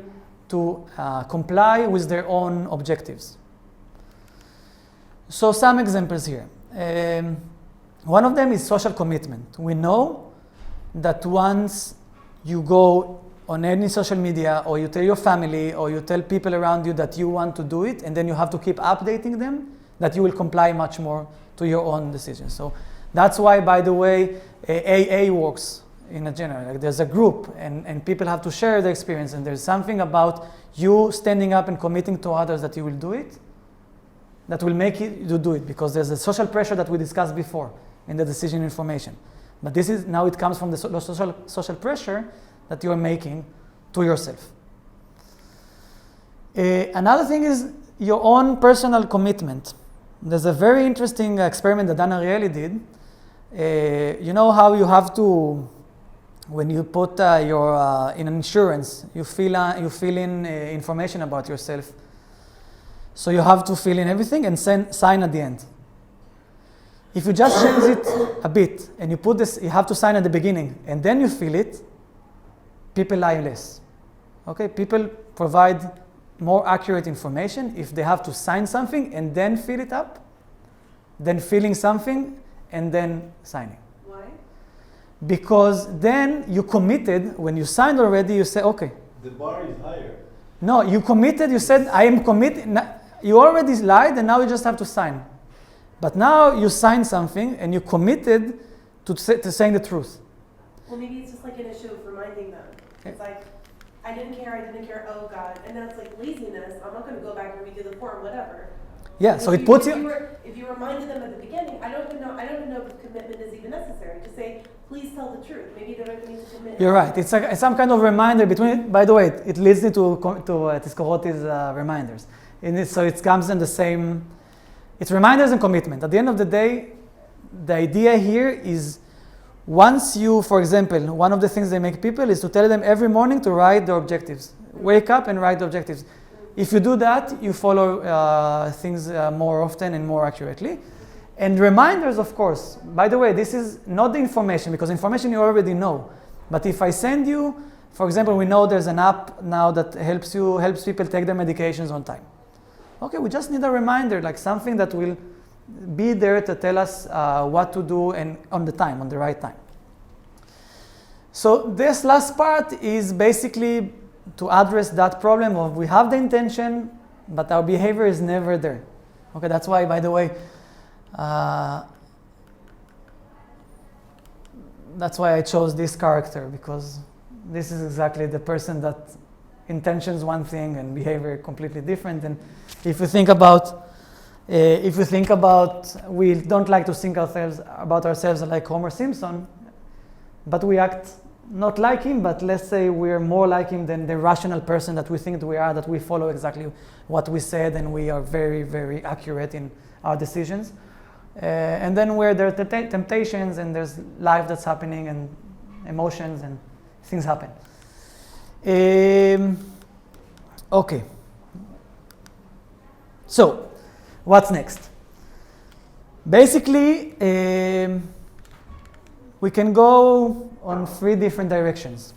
to comply with their own objectives. So some examples here. One of them is social commitment. We know that once you go on any social media, or you tell your family, or you tell people around you that you want to do it, and then you have to keep updating them, that you will comply much more to your own decisions. So that's why, by the way, AA works in a general. Like there's a group, and people have to share their experience, and there's something about you standing up and committing to others that you will do it, that will make you do it, because there's a social pressure that we discussed before in the decision information. But this is, now it comes from the social pressure that you are making to yourself. Another thing is your own personal commitment. There's a very interesting experiment that Dan Ariely did. You know how you have to, when you put in an insurance, you fill in information about yourself. So you have to fill in everything and sign at the end. If you just change it a bit and you put this, you have to sign at the beginning and then you fill it, people lie less. Okay, people provide more accurate information if they have to sign something and then fill it up, than filling something and then signing. Why? Because then you committed, when you signed already, you say, okay. The bar is higher. No, you committed, you said, I am committed. You already lied and now you just have to sign. But now you signed something and you committed to saying the truth. Well, maybe it's just like an issue of reminding them. It's like, I didn't care, oh God. And then it's like laziness. I'm not going to go back and redo the form, whatever. Yeah, so it puts you... If you reminded them at the beginning, I don't even know if commitment is even necessary. Just say, please tell the truth. Maybe they don't need to commit. You're right. It's some kind of reminder between... By the way, it leads me to Tiskoroti's reminders. So it comes in the same... It's reminders and commitment. At the end of the day, the idea here is once you, for example, one of the things they make people is to tell them every morning to write their objectives. Wake up and write the objectives. If you do that, you follow things more often and more accurately. And reminders, of course. By the way, this is not the information, because information you already know. But if I send you, for example, we know there's an app now that helps people take their medications on time. Okay, we just need a reminder, like something that will be there to tell us what to do and on the right time. So this last part is basically to address that problem of we have the intention, but our behavior is never there. Okay, that's why, by the way, that's why I chose this character, because this is exactly the person that intentions one thing and behavior completely different. And if you think about, we don't like to think about ourselves like Homer Simpson, but we act not like him, but let's say we're more like him than the rational person that we think we are, that we follow exactly what we said and we are very, very accurate in our decisions. And then where there are temptations and there's life that's happening and emotions and things happen. Okay. So, what's next? Basically, we can go on 3 different directions.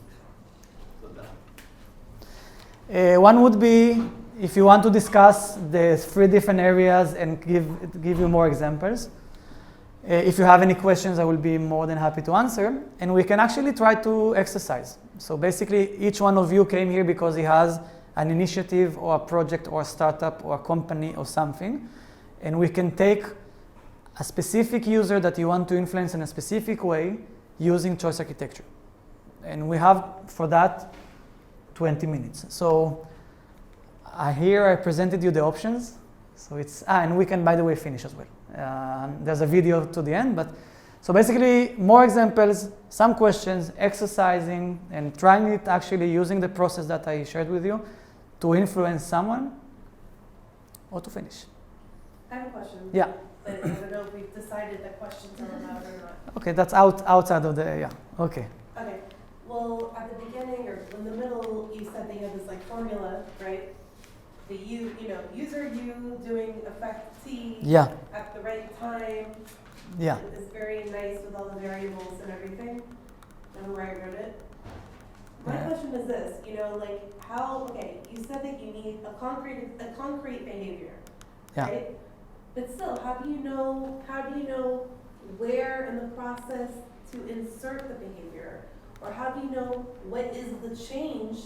One would be if you want to discuss the 3 different areas and give you more examples. If you have any questions, I will be more than happy to answer. And we can actually try to exercise. So basically, each one of you came here because he has an initiative or a project or a startup or a company or something. And we can take a specific user that you want to influence in a specific way using choice architecture. And we have, for that, 20 minutes. So here I presented you the options. So it's, and we can, by the way, finish as well. There's a video to the end, but so basically more examples, some questions, exercising, and trying it actually using the process that I shared with you to influence someone or to finish. I have a question. Yeah. But I don't know if we've decided that questions are allowed or not. Okay, that's outside of the, yeah, okay. Okay. Well, at the beginning or in the middle, you said that you had this like formula, right? The user U doing effect T Yeah, at the right time. yeah. It's very nice with all the variables and everything. I don't know where I wrote it. My Yeah. question is this, like how, okay, you said that you need a concrete behavior, Yeah. right? But still, how do you know where in the process to insert the behavior? Or how do you know what is the change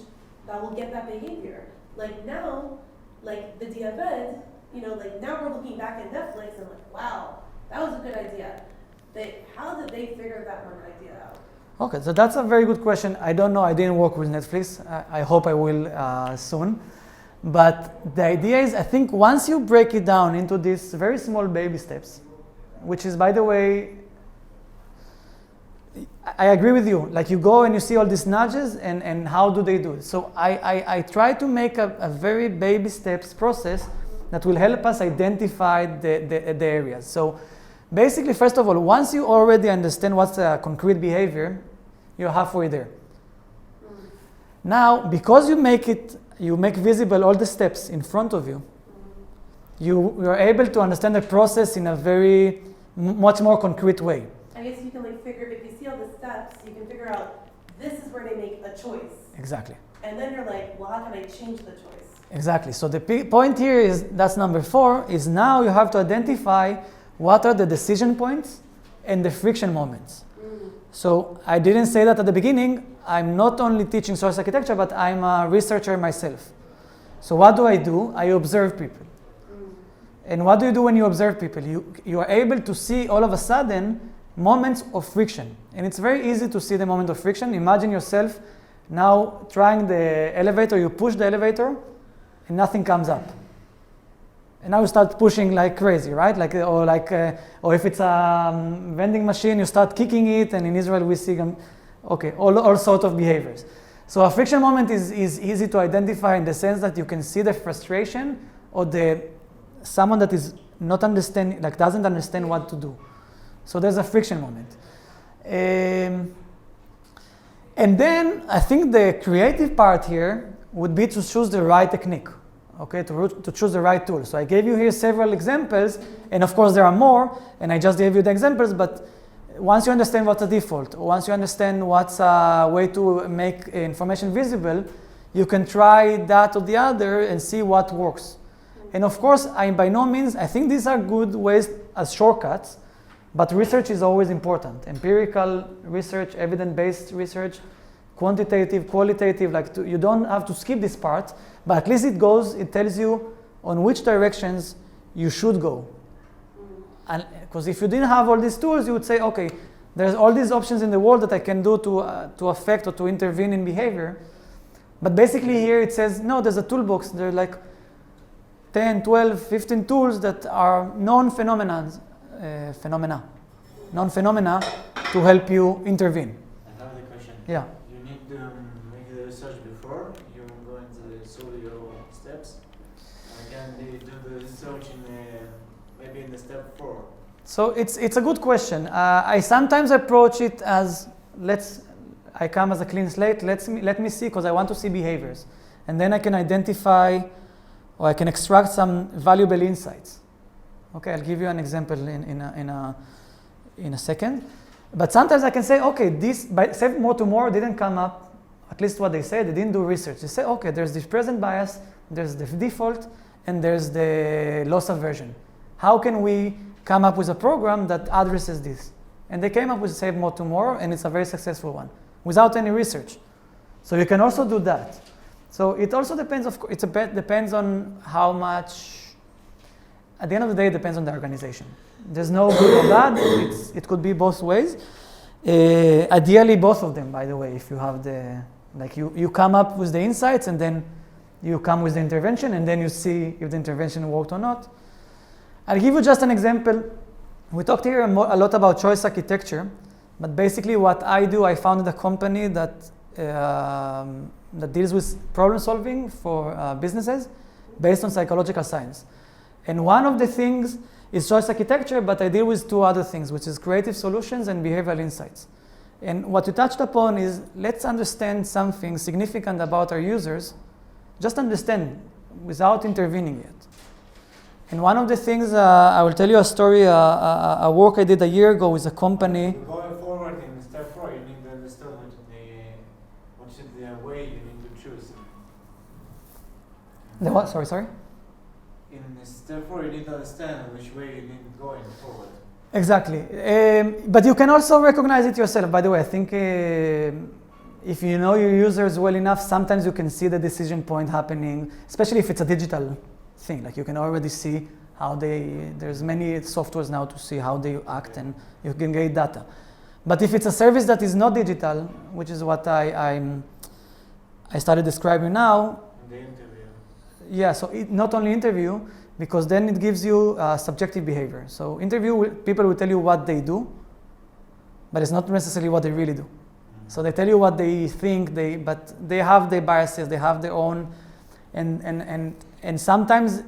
that will get that behavior? Like now, like the diabet, like now we're looking back at Netflix and like, wow, that was a good idea. How did they figure that one idea out? Okay, so that's a very good question. I don't know, I didn't work with Netflix. I hope I will soon. But the idea is, I think once you break it down into these very small baby steps, which is, by the way, I agree with you. Like you go and you see all these nudges and how do they do it? So I try to make a very baby steps process that will help us identify the areas. So basically, first of all, once you already understand what's a concrete behavior, you're halfway there. Now, because you make visible all the steps in front of you, you are able to understand the process in a very much more concrete way. I guess you can figure, if you see all the steps, you can figure out this is where they make a choice. Exactly. And then you're like, well, how can I change the choice? Exactly. So the point here is, that's number 4, is now you have to identify what are the decision points and the friction moments. So I didn't say that at the beginning. I'm not only teaching source architecture, but I'm a researcher myself. So what do? I observe people. And what do you do when you observe people? You are able to see all of a sudden moments of friction. And it's very easy to see the moment of friction. Imagine yourself now trying the elevator, you push the elevator and nothing comes up. And now you start pushing like crazy, right? Or if it's a vending machine, you start kicking it, and in Israel we see all sorts of behaviors. So a friction moment is easy to identify in the sense that you can see the frustration or someone that is not understanding, doesn't understand what to do. So there's a friction moment. And then I think the creative part here would be to choose the right technique, okay, to choose the right tool. So I gave you here several examples, and of course there are more, and I just gave you the examples, but once you understand what's a default, or once you understand what's a way to make information visible, you can try that or the other and see what works. And of course, by no means, I think these are good ways as shortcuts, but research is always important. Empirical research, evidence-based research, quantitative, qualitative, you don't have to skip this part, but at least it tells you on which directions you should go. And because if you didn't have all these tools, you would say, okay, there's all these options in the world that I can do to affect or to intervene in behavior. But basically here it says, no, there's a toolbox. There are 10, 12, 15 tools that are non-phenomena to help you intervene. I have the question. Yeah. You need to make the research before you go into solve your steps. And can they do the research maybe in the step 4? So it's a good question. I sometimes approach it as I come as a clean slate. Let me see, because I want to see behaviors, and then I can identify or I can extract some valuable insights. Okay, I'll give you an example in a second. But sometimes I can say, okay, this by more didn't come up. At least what they say, they didn't do research. They say, okay, there's this present bias there's the default, and there's the loss aversion. How can we come up with a program that addresses this? And they came up with Save More Tomorrow, and it's a very successful one, without any research. So you can also do that. So it also depends, depends on how much, at the end of the day, it depends on the organization. There's no good or bad, it could be both ways. Ideally, both of them, by the way, if you have you come up with the insights, and then you come with the intervention, and then you see if the intervention worked or not. I'll give you just an example. We talked here a lot about choice architecture, but basically what I do, I founded a company that deals with problem solving for businesses based on psychological science. And one of the things is choice architecture, but I deal with two other things, which is creative solutions and behavioral insights. And what you touched upon is, let's understand something significant about our users, just understand without intervening yet. And one of the things, I will tell you a story, a work I did a year ago with a company. Going forward in step 4, you need to understand what is the way you need to choose. The what? Sorry? In step 4, you need to understand which way you need to go forward. Exactly. But you can also recognize it yourself. By the way, I think if you know your users well enough, sometimes you can see the decision point happening, especially if it's a digital thing. Like you can already see how there's many softwares now to see how they act, and you can get data. But if it's a service that is not digital, which is what I started describing now. In the interview. Yeah, so not only interview, because then it gives you subjective behavior. So people will tell you what they do, but it's not necessarily what they really do. So they tell you what they think, but they have their biases, they have their own, and sometimes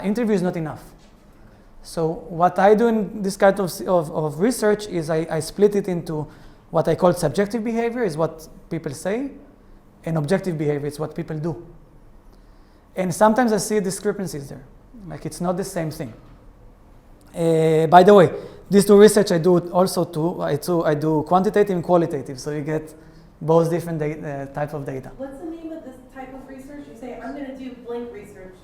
interview is not enough. So what I do in this kind of research is I split it into what I call subjective behavior, is what people say, and objective behavior, is what people do. And sometimes I see discrepancies there, like it's not the same thing. By the way, these two research I do also too. I do quantitative and qualitative, so you get both different types of data. What's the name of this type of research? You say, I'm going to do blank research.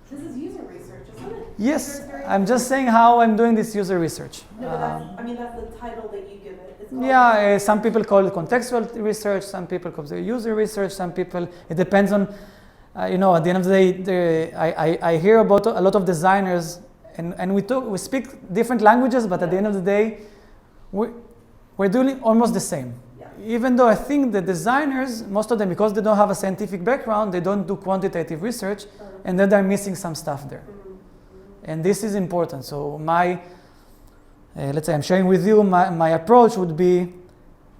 This is user research, isn't it? Yes, I'm just saying how I'm doing this user research. No, but that's the title that you give it. It's called Some people call it contextual research, some people call it user research, some people, it depends on, at the end of the day, I hear about a lot of designers, and we speak different languages, but at the end of the day, we're doing almost the same. Yeah. Even though I think the designers, most of them, because they don't have a scientific background, they don't do quantitative research, and then they're missing some stuff there. And this is important. So let's say I'm sharing with you, my approach would be,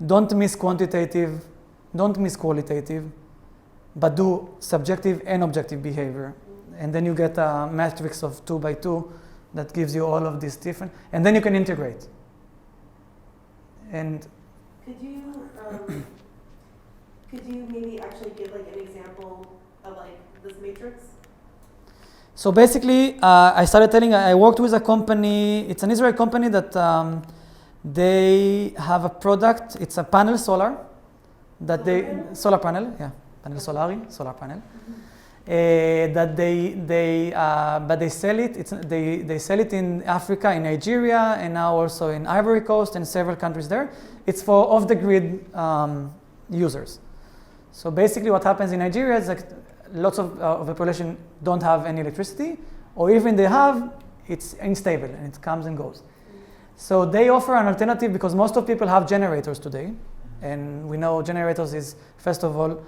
don't miss quantitative, don't miss qualitative, but do subjective and objective behavior. And then you get a matrix of 2 by 2 that gives you all of these different, and then you can integrate. And could you maybe actually give like an example of like this matrix? so basically, I worked with a company, it's an Israeli company that they have a product, it's a panel solar, that solar panel, panel solar panel. That but they sell it. They sell it in Africa, in Nigeria, and now also in Ivory Coast and several countries there. It's for off-the-grid users. So basically, what happens in Nigeria is like lots of the population don't have any electricity, or even they have, it's unstable and it comes and goes. So they offer an alternative because most of people have generators today, and we know generators is first of all.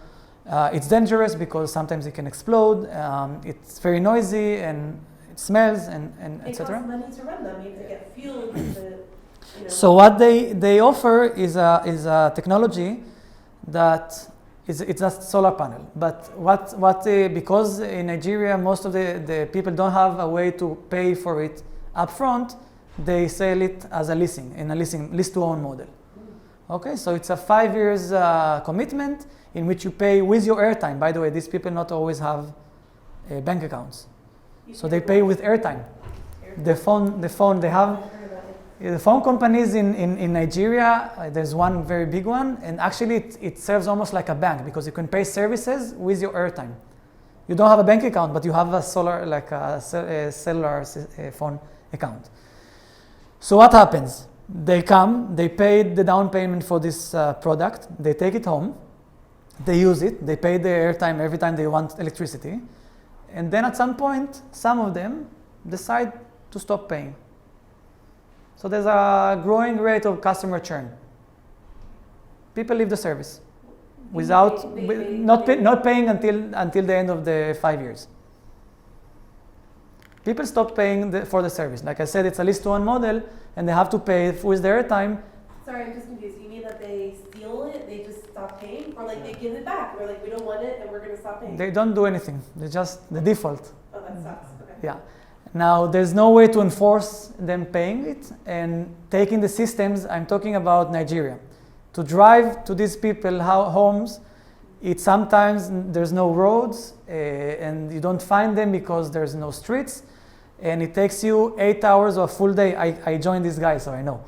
It's dangerous because sometimes it can explode. It's very noisy and it smells and etc. It costs money to run them. You have to get fuel. So what they offer is a technology that it's a solar panel. But because in Nigeria most of the people don't have a way to pay for it upfront, they sell it as a leasing in a lease to own model. Okay, so it's a 5 years commitment in which you pay with your airtime. By the way, these people not always have bank accounts, so they pay with airtime. The phone they have. The phone companies in Nigeria, there's one very big one, and actually it serves almost like a bank because you can pay services with your airtime. You don't have a bank account, but you have a cellular phone account. So what happens? They come, they pay the down payment for this product, they take it home, they use it, they pay the airtime every time they want electricity, and then at some point, some of them decide to stop paying. So there's a growing rate of customer churn. People leave the service without not paying until the end of the 5 years. People stop paying for the service. Like I said, it's a lease to own model, and they have to pay with their airtime. Sorry, I'm just confused. You mean that they steal it, they just stop paying, or like they give it back? We're like, we don't want it, and we're going to stop paying. They don't do anything. They just the default. Oh, that sucks. Okay. Yeah. Now, there's no way to enforce them paying it and taking the systems. I'm talking about Nigeria. To drive to these people homes, it's sometimes there's no roads and you don't find them because there's no streets, and it takes you 8 hours or a full day. I joined these guys, so I know.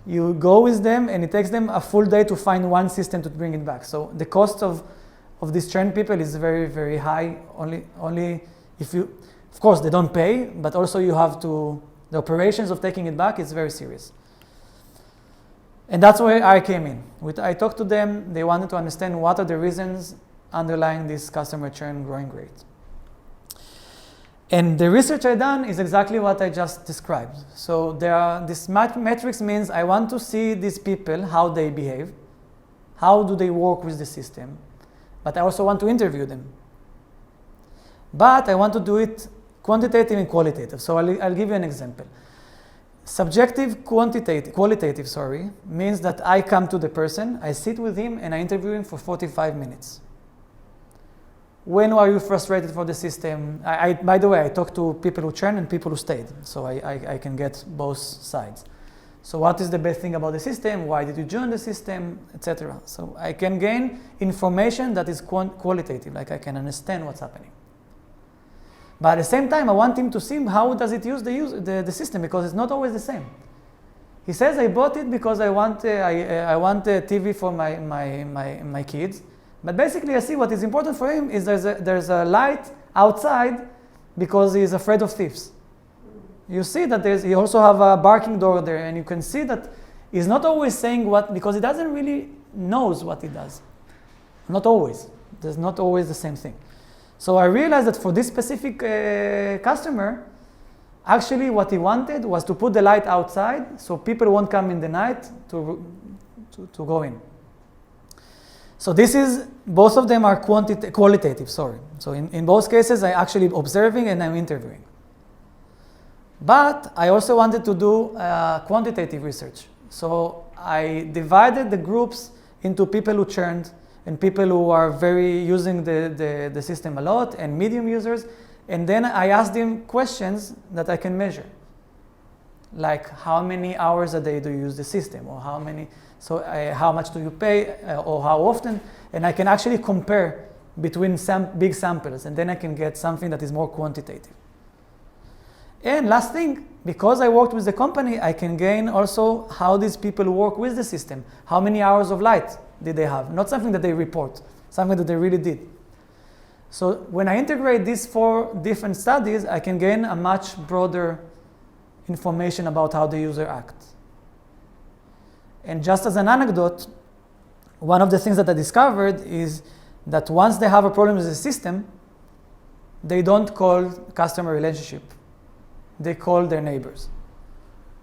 You go with them and it takes them a full day to find one system to bring it back. So the cost of these churn people is very, very high. Only if you, of course, they don't pay, but also you have to, the operations of taking it back is very serious. And that's where I came in. I talked to them, they wanted to understand what are the reasons underlying this customer churn growing rate. And the research I done is exactly what I just described. So this metrics means I want to see these people, how they behave, how do they work with the system, but I also want to interview them. But I want to do it quantitative and qualitative. So I'll give you an example. Subjective qualitative, means that I come to the person, I sit with him, and I interview him for 45 minutes. When are you frustrated for the system? By the way, I talk to people who churn and people who stayed, so I can get both sides. So what is the best thing about the system? Why did you join the system, etc. So I can gain information that is qualitative, like I can understand what's happening. But at the same time, I want him to see how does it use the system, because it's not always the same. He says, I bought it because I want a TV for my kids. But basically, I see what is important for him is there's a light outside because he's afraid of thieves. You see that he also have a barking door there, and you can see that he's not always saying what, because he doesn't really knows what he does. Not always. There's not always the same thing. So I realized that for this specific customer, actually what he wanted was to put the light outside so people won't come in the night to go in. So both of them are qualitative. So in both cases, I'm actually observing and I'm interviewing. But I also wanted to do quantitative research. So I divided the groups into people who churned and people who are very using the system a lot and medium users. And then I asked them questions that I can measure. Like how many hours a day do you use the system, or how much do you pay, or how often? And I can actually compare between big samples, and then I can get something that is more quantitative. And last thing, because I worked with the company, I can gain also how these people work with the system. How many hours of light did they have? Not something that they report, something that they really did. So when I integrate these 4 different studies, I can gain a much broader information about how the user acts. And just as an anecdote, one of the things that I discovered is that once they have a problem with the system, they don't call customer relationship. They call their neighbors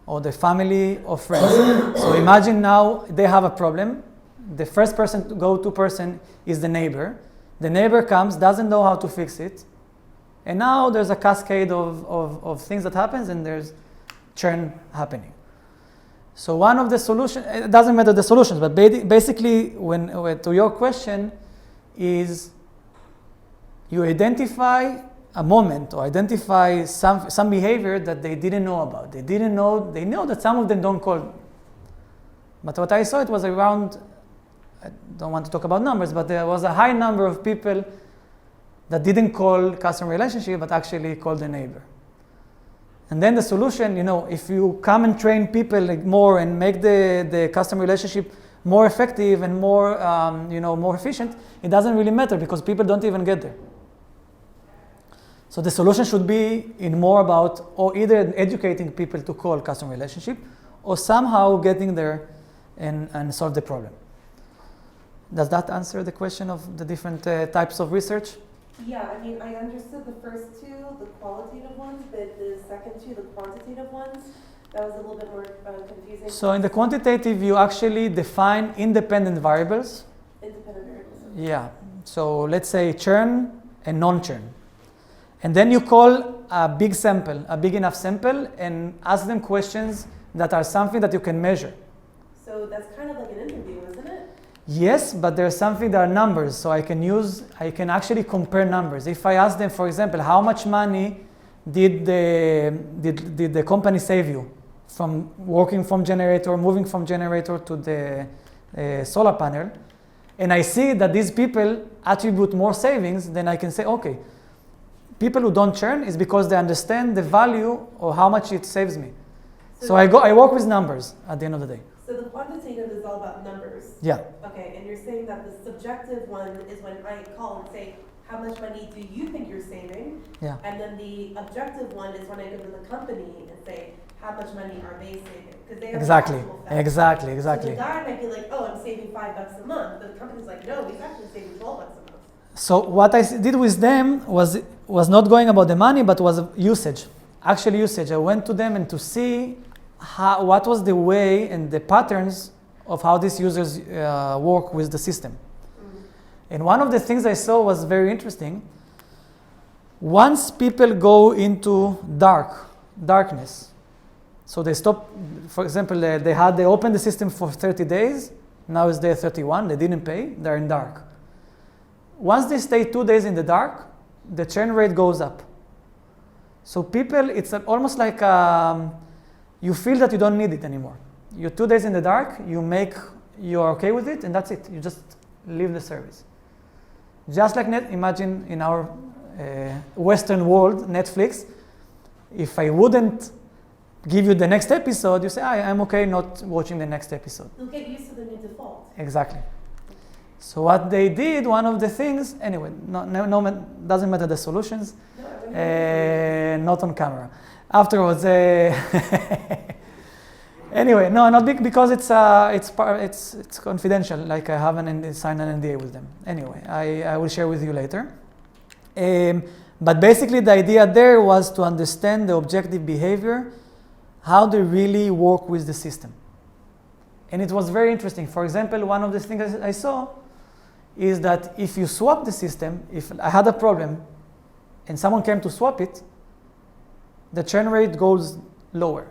or the family or friends. So imagine now they have a problem. The first go-to person is the neighbor. The neighbor comes, doesn't know how to fix it. And now there's a cascade of things that happens, and there's churn happening. So one of the solutions, it doesn't matter the solutions, but basically to your question is you identify a moment or identify some behavior that they didn't know about. They know that some of them don't call. But what I saw, it was around, I don't want to talk about numbers, but there was a high number of people that didn't call customer relationship, but actually called the neighbor. And then the solution, if you come and train people more and make the customer relationship more effective and more efficient, it doesn't really matter because people don't even get there. So the solution should be in more about, or either educating people to call customer relationship, or somehow getting there and solve the problem. Does that answer the question of the different types of research? Yeah, I mean, I understood the first two, the qualitative ones, but the second two, the quantitative ones, that was a little bit more confusing. So in the quantitative, you actually define independent variables. Independent variables. Yeah. So let's say churn and non-churn. And then you call a big sample, a big enough sample, and ask them questions that are something that you can measure. So that's kind of like an interview, isn't it? Yes, but there's something that are numbers, so I can actually compare numbers. If I ask them, for example, how much money did the company save you from working from generator, moving from generator to the solar panel, and I see that these people attribute more savings, then I can say, okay, people who don't churn is because they understand the value or how much it saves me. So I work with numbers at the end of the day. So the quantitative is all about numbers. Yeah. Okay, and you're saying that the subjective one is when I call and say, how much money do you think you're saving? Yeah. And then the objective one is when I go to the company and say, how much money are they saving? Because they have Exactly. actual facts. Exactly. So Exactly. the guy might be like, oh, I'm saving $5 a month, but the company's like, no, he's actually saving $12 a month. So what I did with them was not going about the money, but was usage, actual usage. I went to them and to see what was the way and the patterns of how these users work with the system. And one of the things I saw was very interesting. Once people go into darkness, so they stop, for example, they opened the system for 30 days, now it's day 31, they didn't pay, they're in dark. Once they stay 2 days in the dark, the churn rate goes up. So people, it's almost like you feel that you don't need it anymore. You're 2 days in the dark, you're okay with it, and that's it. You just leave the service. Just like imagine in our Western world, Netflix, if I wouldn't give you the next episode, you say, I'm okay not watching the next episode. You'll get used to the new default. Exactly. So what they did, one of the things, anyway, doesn't matter the solutions, not on camera. Afterwards, anyway, no, not big because it's confidential. Like I haven't signed an NDA with them. Anyway, I will share with you later. But basically, the idea there was to understand the objective behavior, how they really work with the system, and it was very interesting. For example, one of the things I saw is that if you swap the system, if I had a problem and someone came to swap it, the churn rate goes lower.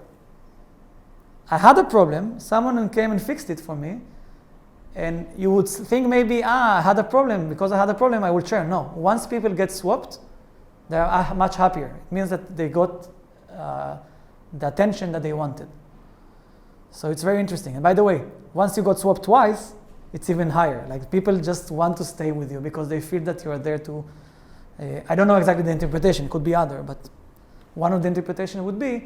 I had a problem, someone came and fixed it for me, and you would think maybe, I had a problem, because I had a problem, I will churn. No, once people get swapped, they are much happier. It means that they got the attention that they wanted. So it's very interesting. And by the way, once you got swapped twice, it's even higher. Like people just want to stay with you because they feel that you are there to, I don't know exactly the interpretation, it could be other, but one of the interpretation would be,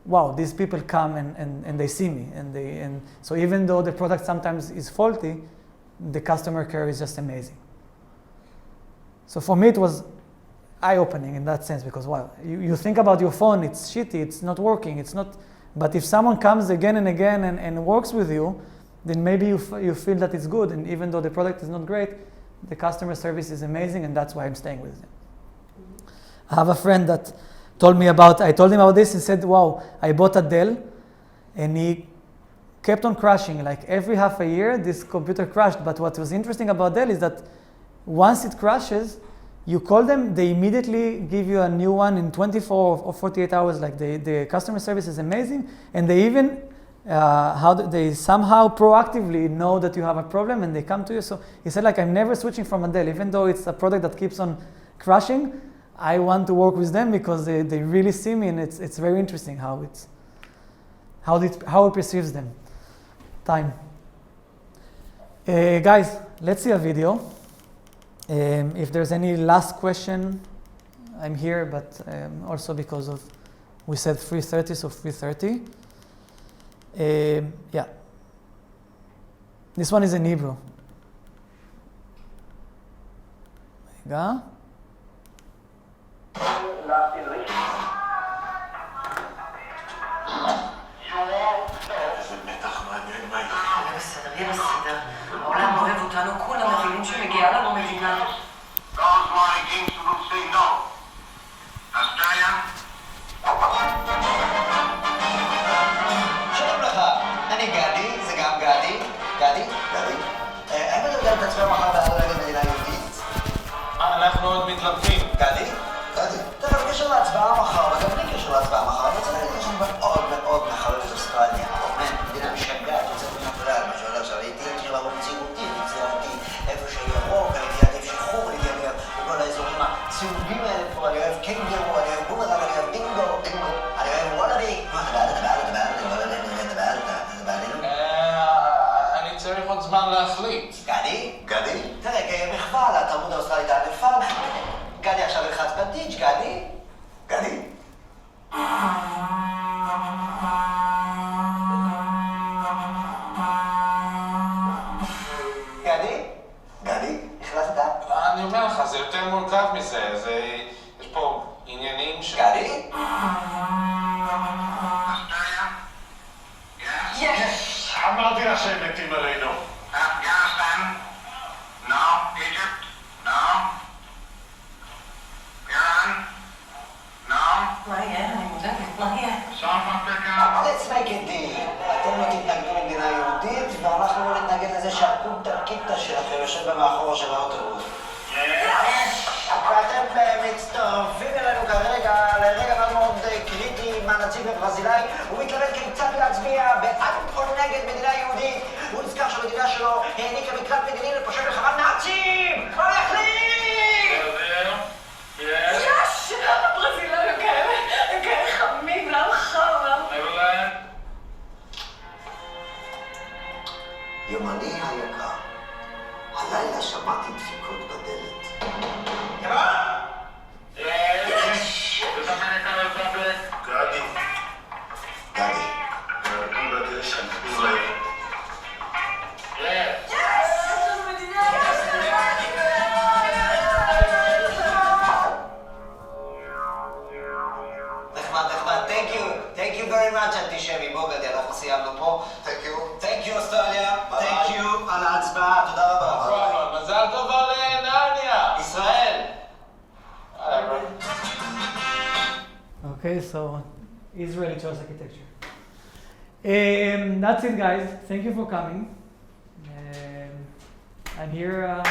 wow, these people come and they see me. And so even though the product sometimes is faulty, the customer care is just amazing. So for me, it was eye-opening in that sense because, wow, you think about your phone, it's shitty, it's not working, it's not, but if someone comes again and again and works with you, then maybe you feel that it's good, and even though the product is not great, the customer service is amazing, and that's why I'm staying with them. I have a friend that I told him about this and said, wow, I bought a Dell, and he kept on crashing. Like every half a year, this computer crashed, but what was interesting about Dell is that once it crashes, you call them, they immediately give you a new one in 24 or 48 hours. Like the customer service is amazing, and they even they somehow proactively know that you have a problem and they come to you. So he said, like, I'm never switching from a Dell, even though it's a product that keeps on crashing. I want to work with them because they really see me, and it's very interesting how it perceives them. Time. Guys, let's see a video. If there's any last question, I'm here, but also because of we said 3:30, so 3:30. Yeah. This one is in Hebrew. רגע. איזה מתח מעניין מה יקרה. יהיה בסדר, יהיה בסדר. העולם אוהב אותנו, כולם מבינים שמגיעה לנו מדינה. Those wanting games will say no. Australia? שלום לך, אני גדי, זה גם גדי. גדי? גדי? האם אתה יודע את עצמך מחר בעד רגל מדינה יהודית? אנחנו עוד מתלבטים. גדי? גדי? תראה, בקשר להצבעה מחר, וגם בלי קשר להצבעה מחר, אני רוצה להגיד לך שאני מאוד מאוד מחרב את אוסטרליה. מדינה משגעת, יוצאת מן הכלל, מה שעולה עכשיו, הייתי לרוב ציותי, ציינתי איפה שירוק, הייתי עדיף שחור, הייתי עדיף בכל האזורים הצהובים האלה פה, אני אוהב קנגרו, אני אוהב בומרנג, אני אוהב דינגו, אני אוהב וולאבי. מה, אתה בעד? אני צריך עוד זמן להחליט. גדי? גדי? תראה, כמחווה לתרבות האוסטרלית הענפה, גדי עכשיו ילחץ בדיץ', גדי? גדי? גדי? גדי? החלטת? אני אומר לך, זה יותר מורכב מזה, יש פה עניינים ש... גדי? יש! אמרתי לך שהם מתים עלינו. Afghanistan? No. Egypt? No. Iran? No. מה יהיה? אני מודאגת, מה יהיה? South Africa? Let's make it deal. אתם לא תתנגדו למדינה יהודית, ואנחנו לא נתנגד לזה שהקונטה קיטה שלכם יושב במאחור של האוטובוס. ואתם מצטרפים אלינו כרגע לרגע מאוד מאוד קריטי מהנציג הברזילאי. הוא מתלבט כיצד להצביע בעד או נגד מדינה יהודית. הוא נזכר שהמדינה שלו העניקה מקלט מדיני לפושעי מלחמה נאצים! מה יחליט? יש! הברזילאים הם כאלה חמים, למה חם? יומני היקר, הלילה שמעתי דפיקות בדלת. גדי. גדי. נחמד, thank you very much אנטישמי. בוא גדי, אנחנו סיימנו פה. Thank you אוסטרליה, thank you על ההצבעה, תודה רבה. מזל טוב על נרניה. ישראל! Okay, so Israeli choice architecture. That's it, guys. Thank you for coming. I'm here.